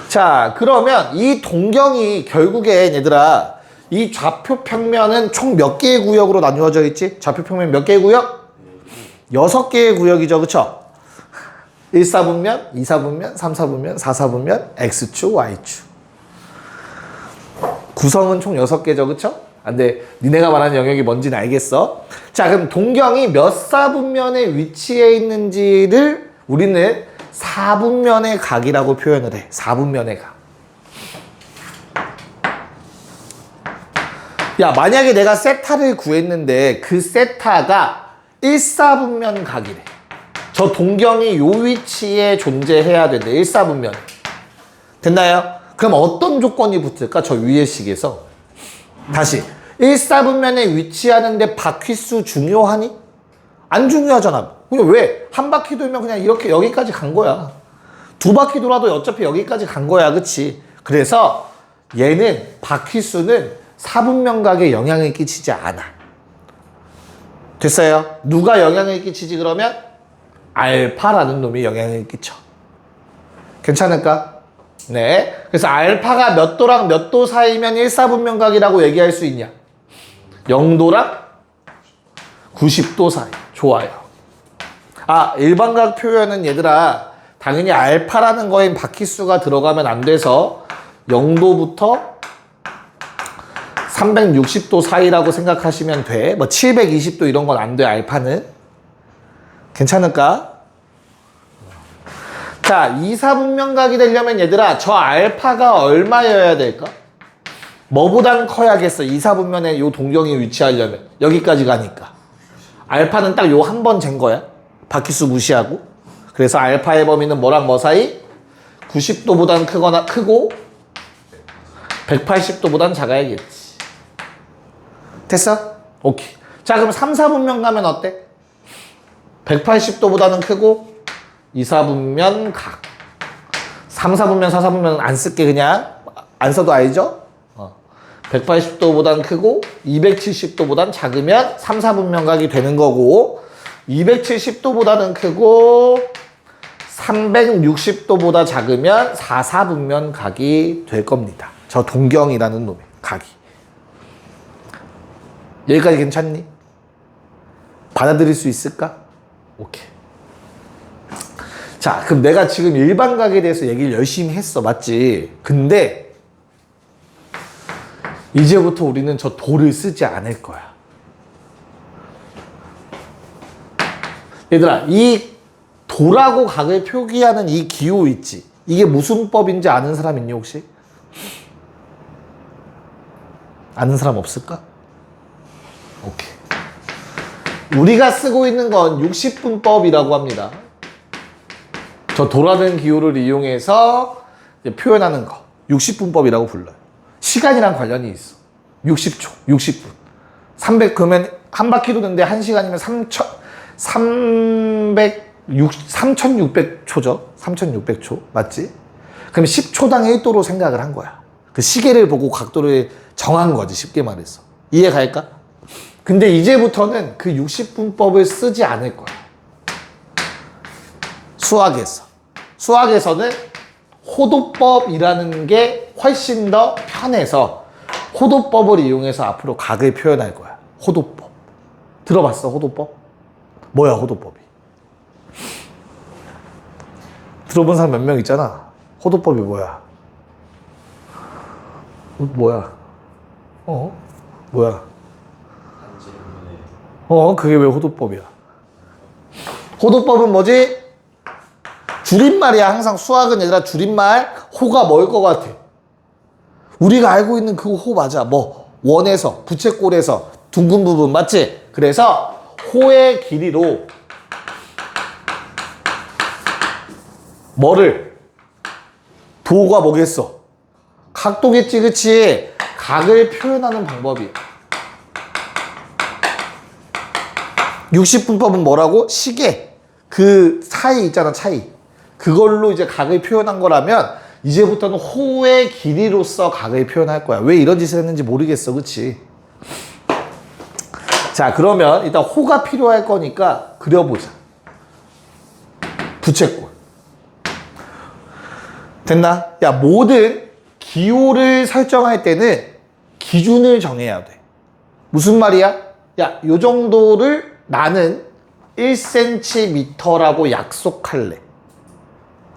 자, 그러면 이 동경이 결국엔 얘들아 이 좌표 평면은 총 몇 개의 구역으로 나누어져 있지? 좌표 평면 몇 개의 구역? 6개의 구역이죠. 그쵸? 1사분면, 2사분면, 3사분면, 4사분면, X축, Y축. 구성은 총 6개죠. 그쵸? 근데 니네가 말하는 영역이 뭔지는 알겠어? 자, 그럼 동경이 몇 사분면에 위치해 있는지를 우리는 4분면의 각이라고 표현을 해. 4분면의 각. 야, 만약에 내가 세타를 구했는데 그 세타가 1사분면 각이래. 저 동경이 요 위치에 존재해야 된대. 1사분면. 됐나요? 그럼 어떤 조건이 붙을까? 저 위의 식에서. 다시. 1사분면에 위치하는데 바퀴수 중요하니? 안 중요하잖아. 그냥 왜? 한 바퀴 돌면 그냥 이렇게 여기까지 간 거야. 두 바퀴 돌아도 어차피 여기까지 간 거야. 그치? 그래서 얘는 바퀴수는 4분면각에 영향을 끼치지 않아. 됐어요? 누가 영향을 끼치지 그러면? 알파라는 놈이 영향을 끼쳐. 괜찮을까? 네. 그래서 알파가 몇 도랑 몇 도 사이면 1사분면각이라고 얘기할 수 있냐? 0도랑 90도 사이. 좋아요. 일반각 표현은 얘들아 당연히 알파라는 거엔 바퀴수가 들어가면 안 돼서 0도부터 360도 사이라고 생각하시면 돼. 뭐 720도 이런 건 안 돼. 알파는. 괜찮을까? 자, 2사분면각이 되려면 얘들아 저 알파가 얼마여야 될까? 뭐보단 커야겠어. 2사분면에 요 동경이 위치하려면. 여기까지 가니까. 알파는 딱 요 한 번 잰 거야. 바퀴수 무시하고. 그래서 알파의 범위는 뭐랑 뭐 사이? 90도보단 크거나 크고 180도보단 작아야겠지. 됐어? 오케이. 자, 그럼 3, 4분면 가면 어때? 180도보다는 크고 2, 4분면 각. 3, 4분면, 4, 4분면 안 쓸게 그냥. 안 써도 알죠? 180도보단 크고 270도보단 작으면 3, 4분면 각이 되는 거고 270도보다는 크고 360도보다 작으면 4, 4분면 각이 될 겁니다. 저 동경이라는 놈의 각이. 여기까지 괜찮니? 받아들일 수 있을까? 오케이. 자, 그럼 내가 지금 일반각에 대해서 얘기를 열심히 했어. 맞지? 근데 이제부터 우리는 저 도를 쓰지 않을 거야. 얘들아, 이 도라고 각을 표기하는 이 기호 있지? 이게 무슨 법인지 아는 사람 있니 혹시? 아는 사람 없을까? 오케이. 우리가 쓰고 있는 건 60분법이라고 합니다. 저 도라는 기호를 이용해서 이제 표현하는 거 60분법이라고 불러요. 시간이랑 관련이 있어. 60초, 60분. 300 그러면 한 바퀴 도는데 1시간이면 3,600초죠. 3,600초. 맞지? 그럼 10초당 1도로 생각을 한 거야. 그 시계를 보고 각도를 정한 거지. 쉽게 말해서. 이해 갈까? 근데 이제부터는 그 60분법을 쓰지 않을 거야. 수학에서는 호도법이라는 게 훨씬 더 편해서 호도법을 이용해서 앞으로 각을 표현할 거야. 호도법. 들어봤어, 호도법? 뭐야, 호도법이? 들어본 사람 몇 명 있잖아. 호도법이 뭐야? 뭐야? 뭐야? 그게 왜 호도법이야? 호도법은 뭐지? 줄임말이야. 항상 수학은 얘들아 줄임말. 호가 뭘 것 같아? 우리가 알고 있는 그 호 맞아. 뭐 원에서 부채꼴에서 둥근 부분 맞지? 그래서 호의 길이로 뭐를? 도가 뭐겠어? 각도겠지, 그치? 각을 표현하는 방법이야. 60분법은 뭐라고? 시계. 그 사이 있잖아, 차이. 그걸로 이제 각을 표현한 거라면 이제부터는 호의 길이로서 각을 표현할 거야. 왜 이런 짓을 했는지 모르겠어, 그치? 자, 그러면 일단 호가 필요할 거니까 그려보자. 부채꼴. 됐나? 야, 모든 기호를 설정할 때는 기준을 정해야 돼. 무슨 말이야? 야, 요 정도를 나는 1cm라고 약속할래.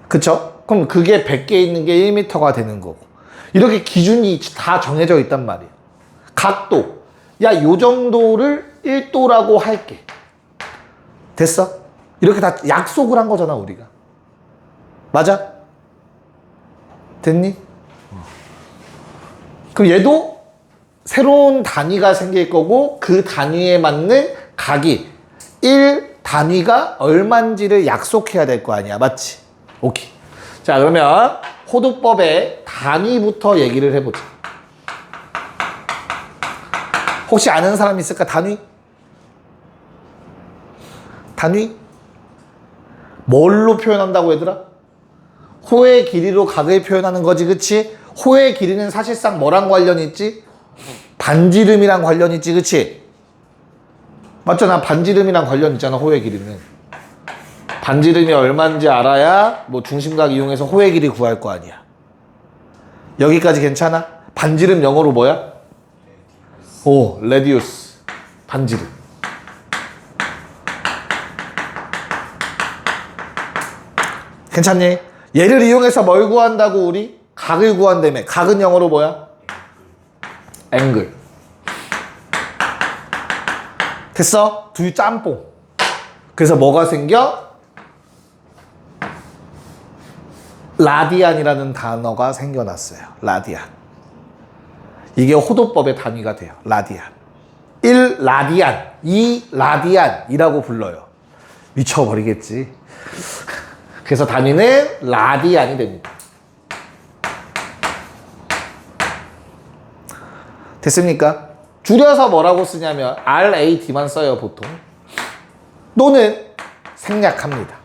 그쵸? 그럼 그게 100개 있는 게 1m가 되는 거고. 이렇게 기준이 다 정해져 있단 말이야. 각도. 야, 요 정도를 1도라고 할게. 됐어? 이렇게 다 약속을 한 거잖아, 우리가. 맞아? 됐니? 그럼 얘도 새로운 단위가 생길 거고 그 단위에 맞는 각이 1 단위가 얼만지를 약속해야 될 거 아니야. 맞지? 오케이. 자, 그러면 호도법의 단위부터 얘기를 해보자. 혹시 아는 사람 있을까? 단위? 단위? 뭘로 표현한다고 얘들아? 호의 길이로 각을 표현하는 거지, 그치? 호의 길이는 사실상 뭐랑 관련이 있지? 반지름이랑 관련이 있지, 그치? 맞잖아. 반지름이랑 관련 있잖아, 호의 길이는. 반지름이 얼마인지 알아야 뭐 중심각 이용해서 호의 길이 구할 거 아니야. 여기까지 괜찮아? 반지름 영어로 뭐야? 레디우스. 반지름. 괜찮니? 얘를 이용해서 뭘 구한다고 우리? 각을 구한다며. 각은 영어로 뭐야? 앵글. 됐어? 둘 짬뽕. 그래서 뭐가 생겨? 라디안이라는 단어가 생겨났어요. 라디안. 이게 호도법의 단위가 돼요. 라디안. 1라디안, 2라디안이라고 불러요. 미쳐버리겠지. 그래서 단위는 라디안이 됩니다. 됐습니까? 줄여서 뭐라고 쓰냐면 RAD만 써요, 보통. 또는 생략합니다.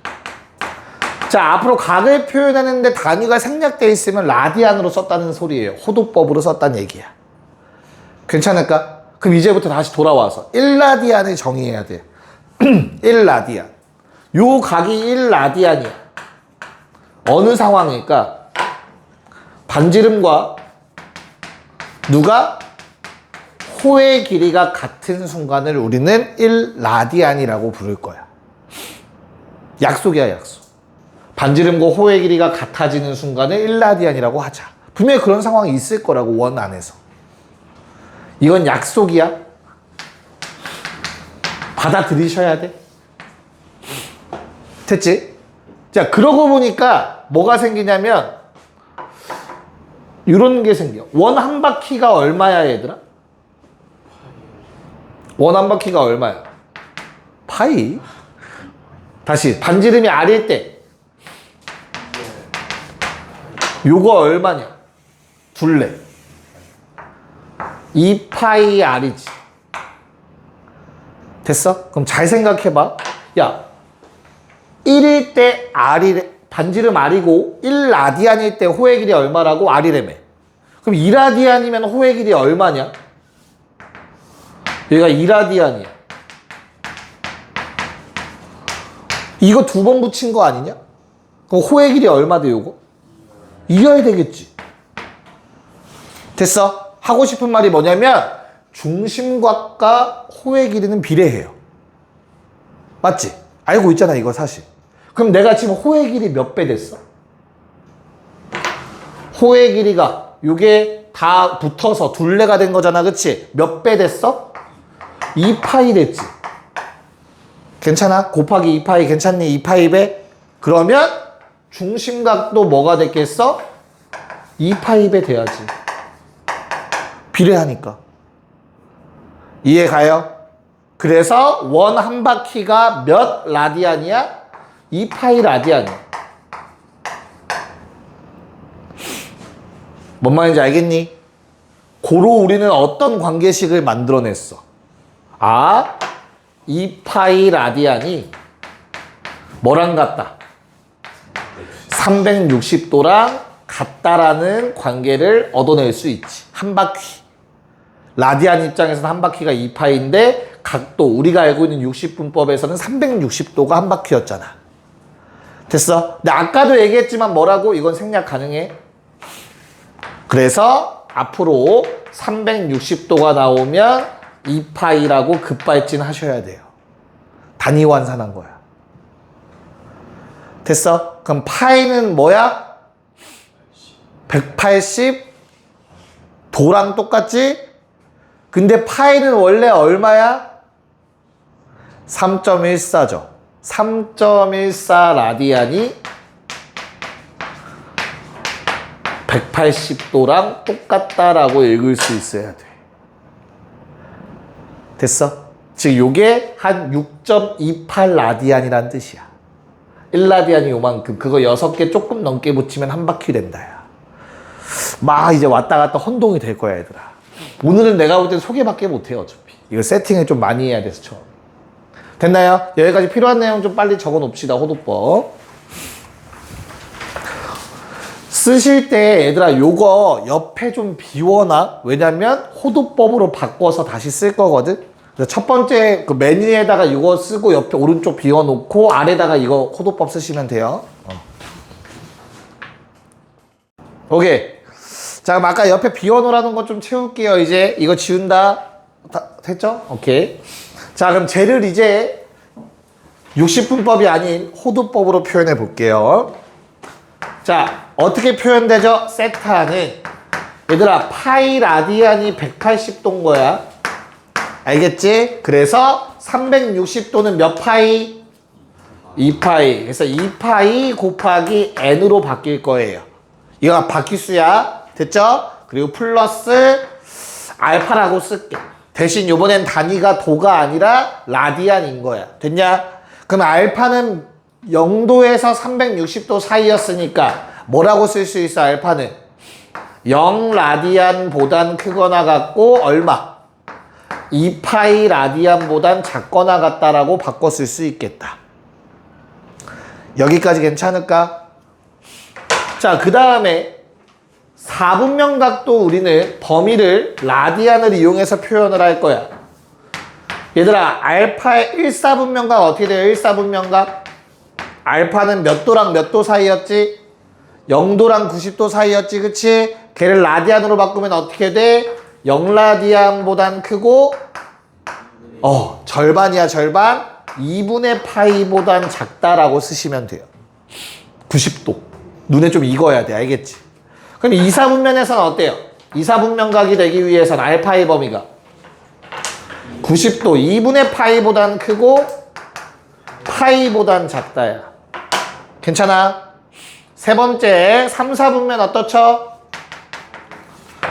자, 앞으로 각을 표현하는데 단위가 생략되어 있으면 라디안으로 썼다는 소리예요. 호도법으로 썼다는 얘기야. 괜찮을까? 그럼 이제부터 다시 돌아와서 1라디안을 정의해야 돼. 1라디안. 요 각이 1라디안이야. 어느 상황일까? 반지름과 누가? 호의 길이가 같은 순간을 우리는 1라디안이라고 부를 거야. 약속이야, 약속. 반지름과 호의 길이가 같아지는 순간을 1라디안이라고 하자. 분명히 그런 상황이 있을 거라고, 원 안에서. 이건 약속이야. 받아들이셔야 돼. 됐지? 자, 그러고 보니까 뭐가 생기냐면 이런 게 생겨. 원 한 바퀴가 얼마야, 얘들아? 원 한 바퀴가 얼마야? 파이. 다시 반지름이 R일 때 요거 얼마냐? 둘레. 2파이 R이지. 됐어? 그럼 잘 생각해봐. 야, 1일 때 R이, 반지름 R이고 1라디안일 때 호의 길이 얼마라고? R이라며. 그럼 2라디안이면 호의 길이 얼마냐? 얘가 2라디안이야. 이거 두 번 붙인 거 아니냐? 그럼 호의 길이 얼마 돼, 요거? 2여야 되겠지. 됐어? 하고 싶은 말이 뭐냐면 중심각과 호의 길이는 비례해요. 맞지? 알고 있잖아, 이거 사실. 그럼 내가 지금 호의 길이 몇 배 됐어? 호의 길이가 요게 다 붙어서 둘레가 된 거잖아, 그치? 몇 배 됐어? 2파이 됐지. 괜찮아? 곱하기 2파이 괜찮니? 2파이 배? 그러면 중심각도 뭐가 됐겠어? 2파이 배 돼야지. 비례하니까. 이해 가요? 그래서 원 한 바퀴가 몇 라디안이야? 2파이 라디안이야. 뭔 말인지 알겠니? 고로 우리는 어떤 관계식을 만들어냈어? 아, 2파이 라디안이 뭐랑 같다? 360도랑 같다라는 관계를 얻어낼 수 있지. 한 바퀴. 라디안 입장에서는 한 바퀴가 2파인데 각도, 우리가 알고 있는 60분법에서는 360도가 한 바퀴였잖아. 됐어? 근데 아까도 얘기했지만 뭐라고? 이건 생략 가능해. 그래서 앞으로 360도가 나오면 2파이라고 급발진 하셔야 돼요. 단위 환산한 거야. 됐어? 그럼 파이는 뭐야? 180 도랑 똑같지? 근데 파이는 원래 얼마야? 3.14죠. 3.14 라디안이 180도랑 똑같다라고 읽을 수 있어야 돼. 됐어? 즉 요게 한 6.28 라디안이란 뜻이야. 1라디안이 요만큼. 그거 6개 조금 넘게 붙이면 한 바퀴 된다, 야. 막 이제 왔다 갔다 혼동이 될 거야, 얘들아. 오늘은 내가 볼 땐 소개밖에 못해, 어차피. 이거 세팅을 좀 많이 해야 돼서 처음. 됐나요? 여기까지 필요한 내용 좀 빨리 적어 놓읍시다, 호도법. 쓰실 때 얘들아 요거 옆에 좀 비워놔. 왜냐면 호도법으로 바꿔서 다시 쓸 거거든. 그래서 첫 번째 그 메뉴에다가 이거 쓰고 옆에 오른쪽 비워놓고 아래다가 이거 호도법 쓰시면 돼요. 오케이. 자, 그럼 아까 옆에 비워놓으라는 거 좀 채울게요. 이제 이거 지운다. 다 됐죠? 오케이. 자, 그럼 쟤를 이제 60분법이 아닌 호도법으로 표현해 볼게요. 자, 어떻게 표현되죠? 세타는 얘들아 파이 라디안이 180도인 거야. 알겠지? 그래서 360도는 몇 파이? 2파이. 그래서 2파이 곱하기 n으로 바뀔 거예요. 이거 바퀴수야. 됐죠? 그리고 플러스 알파라고 쓸게. 대신 요번엔 단위가 도가 아니라 라디안인 거야. 됐냐? 그럼 알파는 0도에서 360도 사이였으니까 뭐라고 쓸 수 있어, 알파는? 0 라디안보단 크거나 같고 얼마? 2파이 라디안보단 작거나 같다라고 바꿔 쓸 수 있겠다. 여기까지 괜찮을까? 자, 그 다음에 4분면각도 우리는 범위를 라디안을 이용해서 표현을 할 거야. 얘들아, 알파의 1사분면각 어떻게 돼요? 1사분면각? 알파는 몇 도랑 몇 도 사이였지? 0도랑 90도 사이였지, 그치? 걔를 라디안으로 바꾸면 어떻게 돼? 0라디안보단 크고 절반이야, 절반. 2분의 파이보단 작다라고 쓰시면 돼요. 90도. 눈에 좀 익어야 돼, 알겠지? 그럼 2사분면에서는 어때요? 2사분면각이 되기 위해서는 알파의 범위가 90도 2분의 파이보단 크고 파이보단 작다야. 괜찮아? 세 번째 3, 4분면 어떻죠?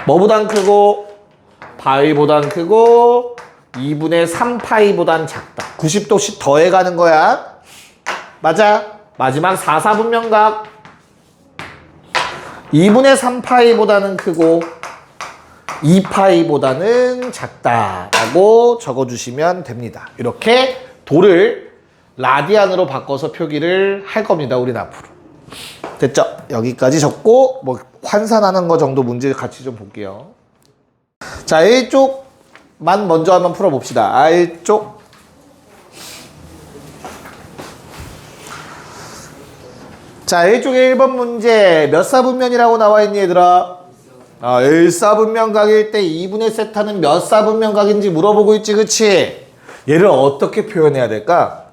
뭐보단 크고 파이보단 크고 2분의 3파이보단 작다. 90도씩 더해가는 거야. 맞아? 마지막 4, 4분면각 2분의 3파이보다는 크고 2파이보다는 작다라고 적어주시면 됩니다. 이렇게 도를 라디안으로 바꿔서 표기를 할 겁니다. 우린 앞으로. 됐죠? 여기까지 적고 뭐 환산하는 거 정도 문제 같이 좀 볼게요. 자, A쪽만 먼저 한번 풀어봅시다. A쪽. 자, A쪽에 1번 문제 몇 사분면이라고 나와 있니, 얘들아? 1사분면각일 때 2분의 세타는 몇 사분면각인지 물어보고 있지, 그치? 얘를 어떻게 표현해야 될까?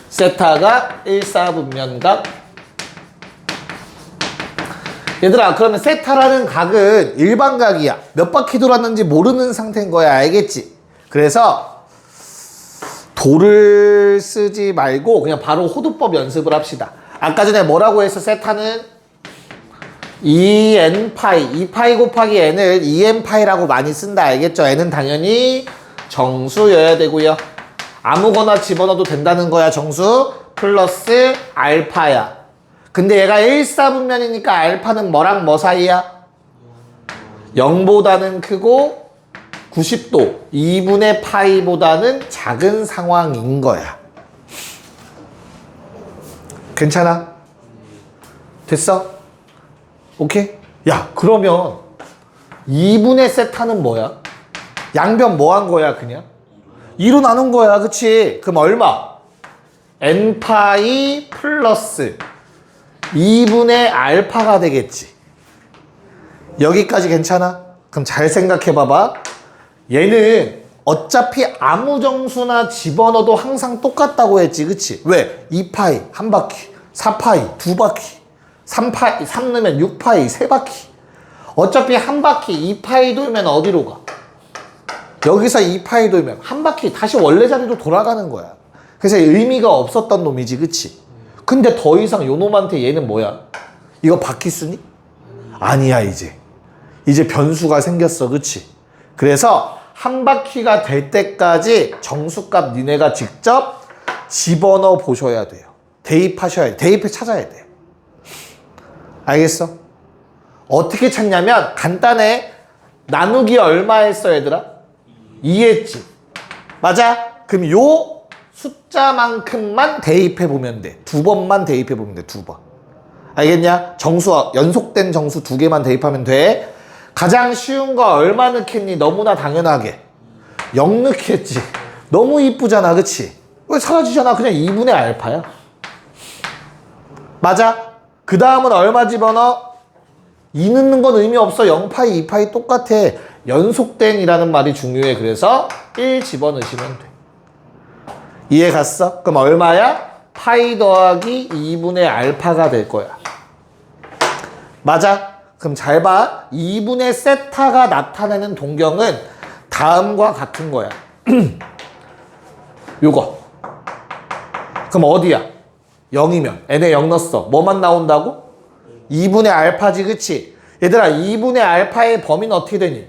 세타가 1사분면각. 얘들아, 그러면 세타라는 각은 일반각이야. 몇 바퀴 돌았는지 모르는 상태인 거야, 알겠지? 그래서 도를 쓰지 말고 그냥 바로 호두법 연습을 합시다. 아까 전에 뭐라고 해서 세타는 2n파이, 2파이 곱하기 n을 2n파이라고 많이 쓴다, 알겠죠? n은 당연히 정수여야 되고요. 아무거나 집어넣어도 된다는 거야, 정수. 플러스 알파야. 근데 얘가 1사분면이니까 알파는 뭐랑 뭐 사이야? 0보다는 크고 90도 2분의 파이보다는 작은 상황인 거야. 괜찮아? 됐어? 오케이? 야, 그러면 2분의 세타는 뭐야? 양변 뭐 한 거야, 그냥? 2로 나눈 거야, 그치? 그럼 얼마? n파이 플러스 2분의 알파가 되겠지. 여기까지 괜찮아? 그럼 잘 생각해 봐봐. 얘는 어차피 아무 정수나 집어넣어도 항상 똑같다고 했지, 그치? 왜? 2파이 한 바퀴, 4파이 두 바퀴, 3파이 3 넣으면 6파이 세 바퀴. 어차피 한 바퀴 2파이 돌면 어디로 가? 여기서 2파이 돌면 한 바퀴 다시 원래 자리로 돌아가는 거야. 그래서 의미가 없었던 놈이지, 그치? 근데 더 이상 요 놈한테 얘는 뭐야? 이거 바퀴 쓰니? 아니야, 이제 변수가 생겼어, 그치? 그래서 한 바퀴가 될 때까지 정수값 니네가 직접 집어넣어 보셔야 돼요. 대입하셔야 돼. 대입해 찾아야 돼. 알겠어? 어떻게 찾냐면 간단해. 나누기 얼마 했어, 얘들아? 2 했지. 맞아? 그럼 요 숫자만큼만 대입해 보면 돼. 2번만 대입해 보면 돼. 2번. 알겠냐? 정수, 연속된 정수 2개만 대입하면 돼. 가장 쉬운 거 얼마 넣겠니? 너무나 당연하게 0 넣겠지. 너무 이쁘잖아, 그치? 왜 사라지잖아. 그냥 2분의 알파야. 맞아? 그 다음은 얼마 집어넣어? 2 넣는 건 의미 없어. 0파이, 2파이 똑같아. 연속된이라는 말이 중요해. 그래서 1 집어넣으시면 돼. 이해 갔어? 그럼 얼마야? 파이 더하기 2분의 알파가 될 거야. 맞아? 그럼 잘 봐. 2분의 세타가 나타내는 동경은 다음과 같은 거야. 요거. 그럼 어디야? 0이면 n에 0 넣었어. 뭐만 나온다고? 2분의 알파지, 그치? 얘들아 2분의 알파의 범위는 어떻게 되니?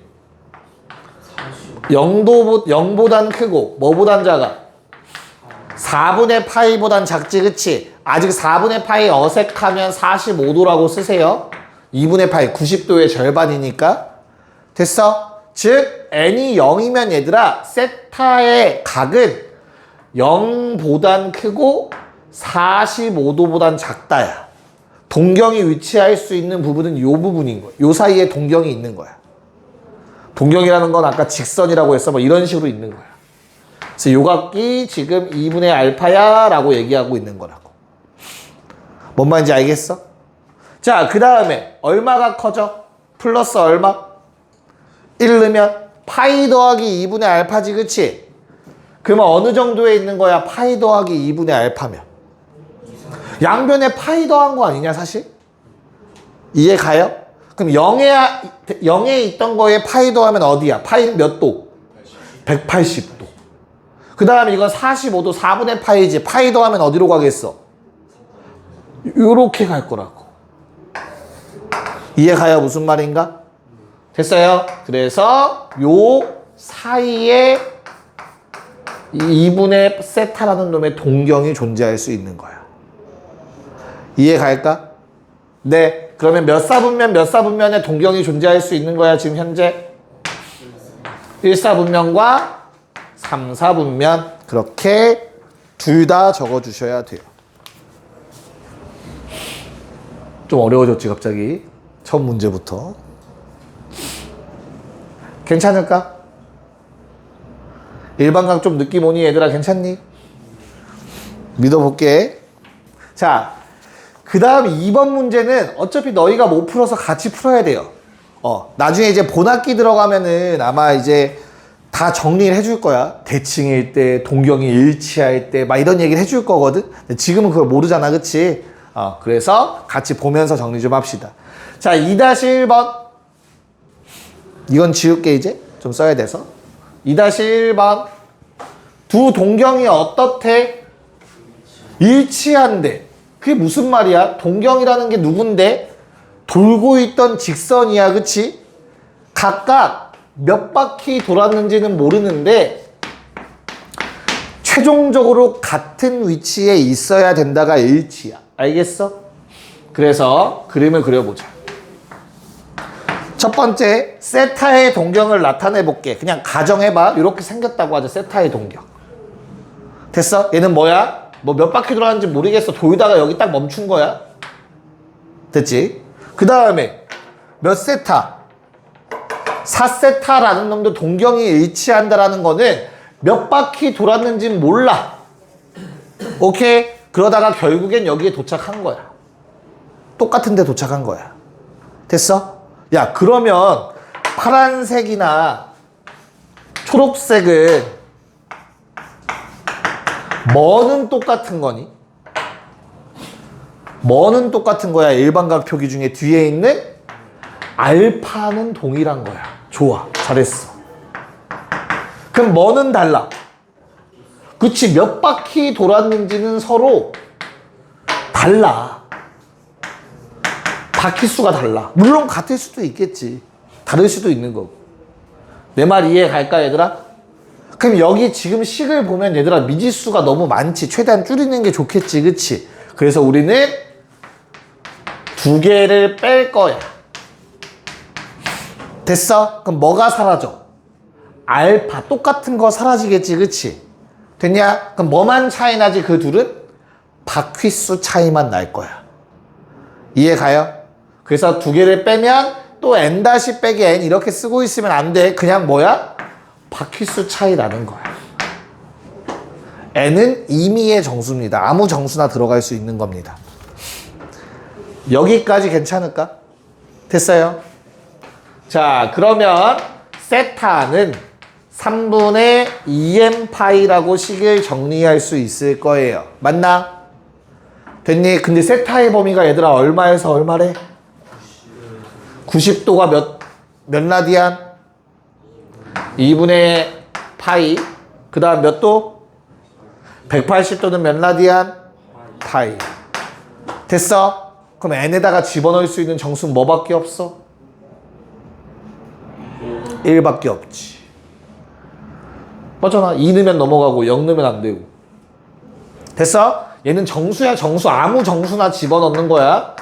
0보단 크고 뭐보단 작아? 4분의 파이보단 작지 그치? 아직 4분의 파이 어색하면 45도라고 쓰세요. 2분의 파이 90도의 절반이니까. 됐어? 즉 n이 0이면 얘들아 세타의 각은 0보단 크고 45도보단 작다야. 동경이 위치할 수 있는 부분은 이 부분인 거야. 요 사이에 동경이 있는 거야. 동경이라는 건 아까 직선이라고 했어. 뭐 이런 식으로 있는 거야. 그래서 요 각이 지금 2분의 알파야 라고 얘기하고 있는 거라고. 뭔 말인지 알겠어? 자, 그 다음에 얼마가 커져? 플러스 얼마? 1 넣으면 파이 더하기 2분의 알파지 그치? 그러면 어느 정도에 있는 거야? 파이 더하기 2분의 알파면 양변에 파이 더한 거 아니냐 사실? 이해 가요? 그럼 0에 있던 거에 파이 더하면 어디야? 파이는 몇 도? 180도. 그 다음에 이건 45도 4분의 파이지. 파이 더하면 어디로 가겠어? 요렇게 갈 거라고. 이해 가요? 무슨 말인가? 됐어요? 그래서 요 사이에 2분의 세타라는 놈의 동경이 존재할 수 있는 거야. 이해 갈까? 네. 그러면 몇 사분면에 동경이 존재할 수 있는 거야 지금 현재? 1사분면과 3사분면. 그렇게 둘 다 적어주셔야 돼요. 좀 어려워졌지 갑자기 첫 문제부터. 괜찮을까? 일반각 좀 느낌 오니 얘들아 괜찮니? 믿어볼게. 자, 그 다음 2번 문제는 어차피 너희가 못 풀어서 같이 풀어야 돼요. 나중에 이제 본학기 들어가면은 아마 이제 다 정리를 해줄 거야. 대칭일 때, 동경이 일치할 때 막 이런 얘기를 해줄 거거든. 근데 지금은 그걸 모르잖아 그치? 그래서 같이 보면서 정리 좀 합시다. 자, 2-1번 이건 지울게 이제 좀 써야 돼서. 2-1번 두 동경이 어떻대? 일치한대. 그게 무슨 말이야? 동경이라는 게 누군데? 돌고 있던 직선이야 그치? 각각 몇 바퀴 돌았는지는 모르는데 최종적으로 같은 위치에 있어야 된다가 일치야. 알겠어? 그래서 그림을 그려보자. 첫 번째 세타의 동경을 나타내 볼게. 그냥 가정해봐. 이렇게 생겼다고 하자. 세타의 동경. 됐어? 얘는 뭐야? 뭐 몇 바퀴 돌았는지 모르겠어. 돌다가 여기 딱 멈춘 거야. 됐지? 그 다음에 몇 세타? 4세타라는 놈도 동경이 일치한다라는 거는 몇 바퀴 돌았는지는 몰라. 오케이? 그러다가 결국엔 여기에 도착한 거야. 똑같은 데 도착한 거야. 됐어? 야, 그러면 파란색이나 초록색은 뭐는 똑같은 거니? 뭐는 똑같은 거야? 일반각 표기 중에 뒤에 있는 알파는 동일한 거야. 좋아. 잘했어. 그럼 뭐는 달라? 그치. 몇 바퀴 돌았는지는 서로 달라. 바퀴 수가 달라. 물론 같을 수도 있겠지. 다를 수도 있는 거고. 내 말 이해 갈까 얘들아? 그럼 여기 지금 식을 보면 얘들아 미지수가 너무 많지. 최대한 줄이는 게 좋겠지. 그치? 그래서 우리는 두 개를 뺄 거야. 됐어? 그럼 뭐가 사라져? 알파 똑같은 거 사라지겠지. 그치? 됐냐? 그럼 뭐만 차이 나지 그 둘은? 바퀴수 차이만 날 거야. 이해 가요? 그래서 두 개를 빼면 또 n 빼기 n 이렇게 쓰고 있으면 안 돼. 그냥 뭐야? 바퀴수 차이 나는 거야. n은 임의의 정수입니다. 아무 정수나 들어갈 수 있는 겁니다. 여기까지 괜찮을까? 됐어요? 자, 그러면 세타는 3분의 2m 파이라고 식을 정리할 수 있을 거예요. 맞나? 됐니? 근데 세타의 범위가 얘들아 얼마에서 얼마래? 90도가 몇 라디안? 2분의 파이. 그 다음 몇 도? 180도는 몇 라디안? 파이. 됐어? 그럼 n에다가 집어넣을 수 있는 정수는 뭐밖에 없어? 1밖에 없지. 맞잖아. 2 넣으면 넘어가고 0 넣으면 안 되고. 됐어? 얘는 정수야, 정수. 아무 정수나 집어넣는 거야.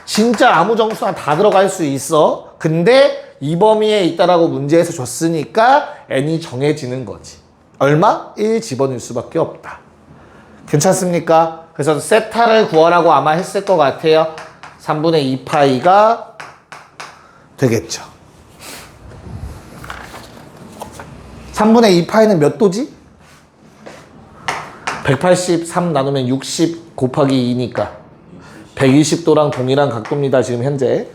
진짜 아무 정수나 다 들어갈 수 있어. 근데 이 범위에 있다라고 문제에서 줬으니까 n이 정해지는 거지. 얼마? 1 집어넣을 수밖에 없다. 괜찮습니까? 그래서 세타를 구하라고 아마 했을 것 같아요. 3분의 2 파이가 되겠죠. 3분의 2 파이는 몇 도지? 183 나누면 60 곱하기 2니까 120도랑 동일한 각도입니다. 지금 현재.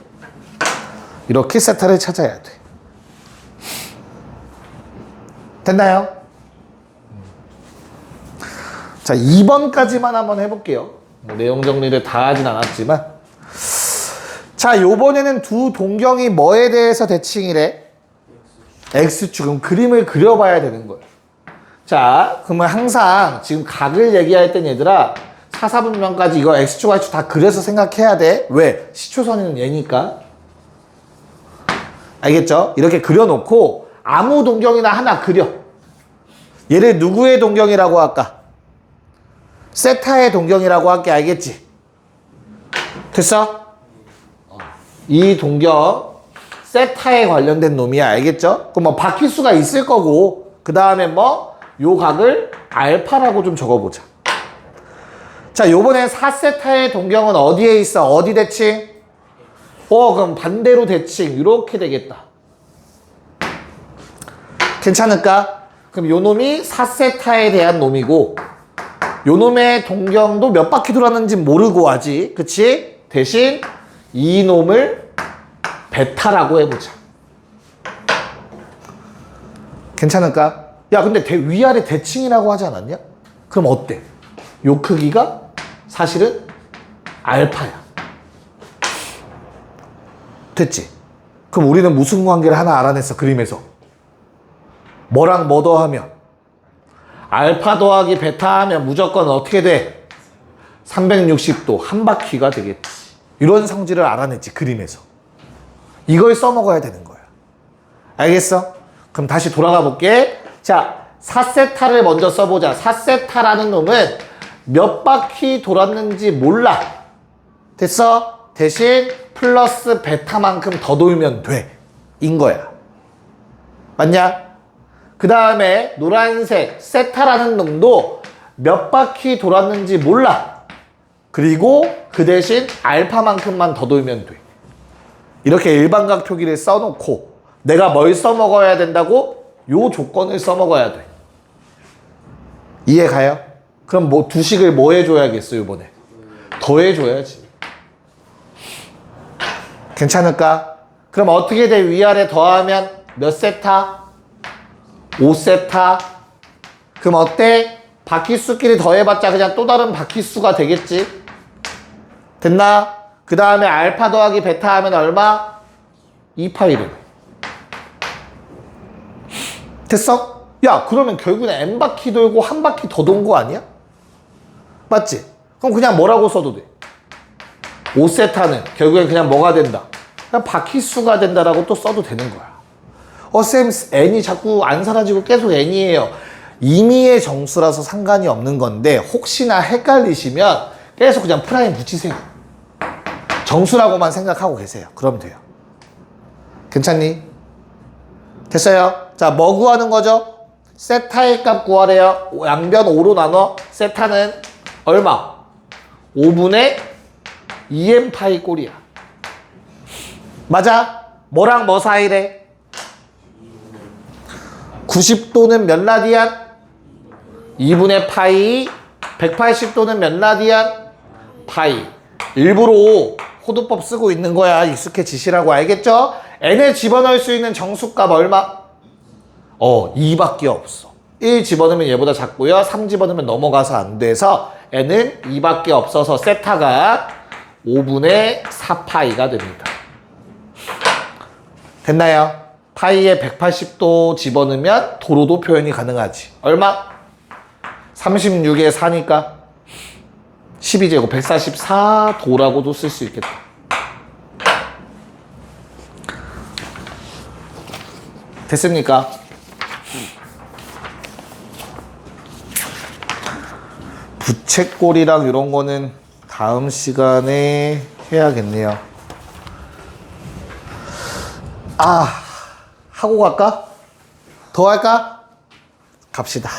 이렇게 세타를 찾아야 돼. 됐나요? 자, 2번까지만 한번 해볼게요. 뭐 내용 정리를 다 하진 않았지만. 자, 요번에는 두 동경이 뭐에 대해서 대칭이래? X축. 그럼 그림을 그려봐야 되는 거예요. 자, 그러면 항상 지금 각을 얘기할 땐 얘들아 4, 4분면까지 이거 X축, Y축 다 그려서 생각해야 돼. 왜? 시초선은 얘니까. 알겠죠? 이렇게 그려놓고 아무 동경이나 하나 그려. 얘를 누구의 동경이라고 할까? 세타의 동경이라고 할게. 알겠지? 됐어? 이 동경 세타에 관련된 놈이야. 알겠죠? 그럼 뭐 바퀴수가 있을 거고 그 다음에 뭐 요 각을 알파라고 좀 적어보자. 자, 요번에 4세타의 동경은 어디에 있어? 어디 대칭? 그럼 반대로 대칭. 이렇게 되겠다. 괜찮을까? 그럼 요 놈이 4세타에 대한 놈이고 요 놈의 동경도 몇 바퀴 돌았는지 모르고 하지. 그치? 대신 이 놈을 베타라고 해보자. 괜찮을까? 야, 근데 위아래 대칭이라고 하지 않았냐? 그럼 어때? 요 크기가 사실은 알파야. 됐지? 그럼 우리는 무슨 관계를 하나 알아냈어, 그림에서. 뭐랑 뭐 더하면? 알파 더하기 베타 하면 무조건 어떻게 돼? 360도 한 바퀴가 되겠지. 이런 성질을 알아냈지, 그림에서. 이걸 써먹어야 되는 거야. 알겠어? 그럼 다시 돌아가 볼게. 자, 4세타를 먼저 써보자. 4세타라는 놈은 몇 바퀴 돌았는지 몰라. 됐어? 대신 플러스 베타만큼 더 돌면 돼. 인 거야. 맞냐? 그 다음에 노란색 세타라는 놈도 몇 바퀴 돌았는지 몰라. 그리고 그 대신 알파만큼만 더 돌면 돼. 이렇게 일반각 표기를 써놓고 내가 뭘 써먹어야 된다고? 요 조건을 써먹어야 돼. 이해 가요? 그럼 뭐 두식을 뭐 해줘야겠어 이번에? 더해줘야지. 괜찮을까? 그럼 어떻게 돼? 위아래 더하면 몇 세타? 5세타. 그럼 어때? 바퀴수끼리 더해봤자 그냥 또 다른 바퀴수가 되겠지? 됐나? 그 다음에 알파 더하기 베타 하면 얼마? 2파이를. 됐어? 야, 그러면 결국엔 n바퀴 돌고 한 바퀴 더 돈 거 아니야? 맞지? 그럼 그냥 뭐라고 써도 돼? 5세타는 결국엔 그냥 뭐가 된다? 그냥 바퀴수가 된다라고 또 써도 되는 거야. 쌤, n이 자꾸 안 사라지고 계속 n이에요. 임의의 정수라서 상관이 없는 건데 혹시나 헷갈리시면 계속 그냥 프라임 붙이세요. 정수라고만 생각하고 계세요. 그러면 돼요. 괜찮니? 됐어요? 자, 뭐 구하는 거죠? 세타의 값 구하래요. 양변 5로 나눠. 세타는 얼마? 5분의 2n 파이 꼴이야. 맞아? 뭐랑 뭐 사이래? 90도는 몇 라디안? 2분의 파이. 180도는 몇 라디안? 파이. 일부러 호두법 쓰고 있는 거야. 익숙해지시라고. 알겠죠? n에 집어넣을 수 있는 정수값 얼마? 2밖에 없어. 1 집어넣으면 얘보다 작고요. 3 집어넣으면 넘어가서 안 돼서 n은 2밖에 없어서 세타가 5분의 4파이가 됩니다. 됐나요? 파이에 180도 집어넣으면 도로도 표현이 가능하지. 얼마? 36에 4니까 12제곱 144도라고도 쓸 수 있겠다. 됐습니까? 부채꼴이랑 이런 거는 다음 시간에 해야겠네요. 하고 갈까? 더 할까? 갑시다.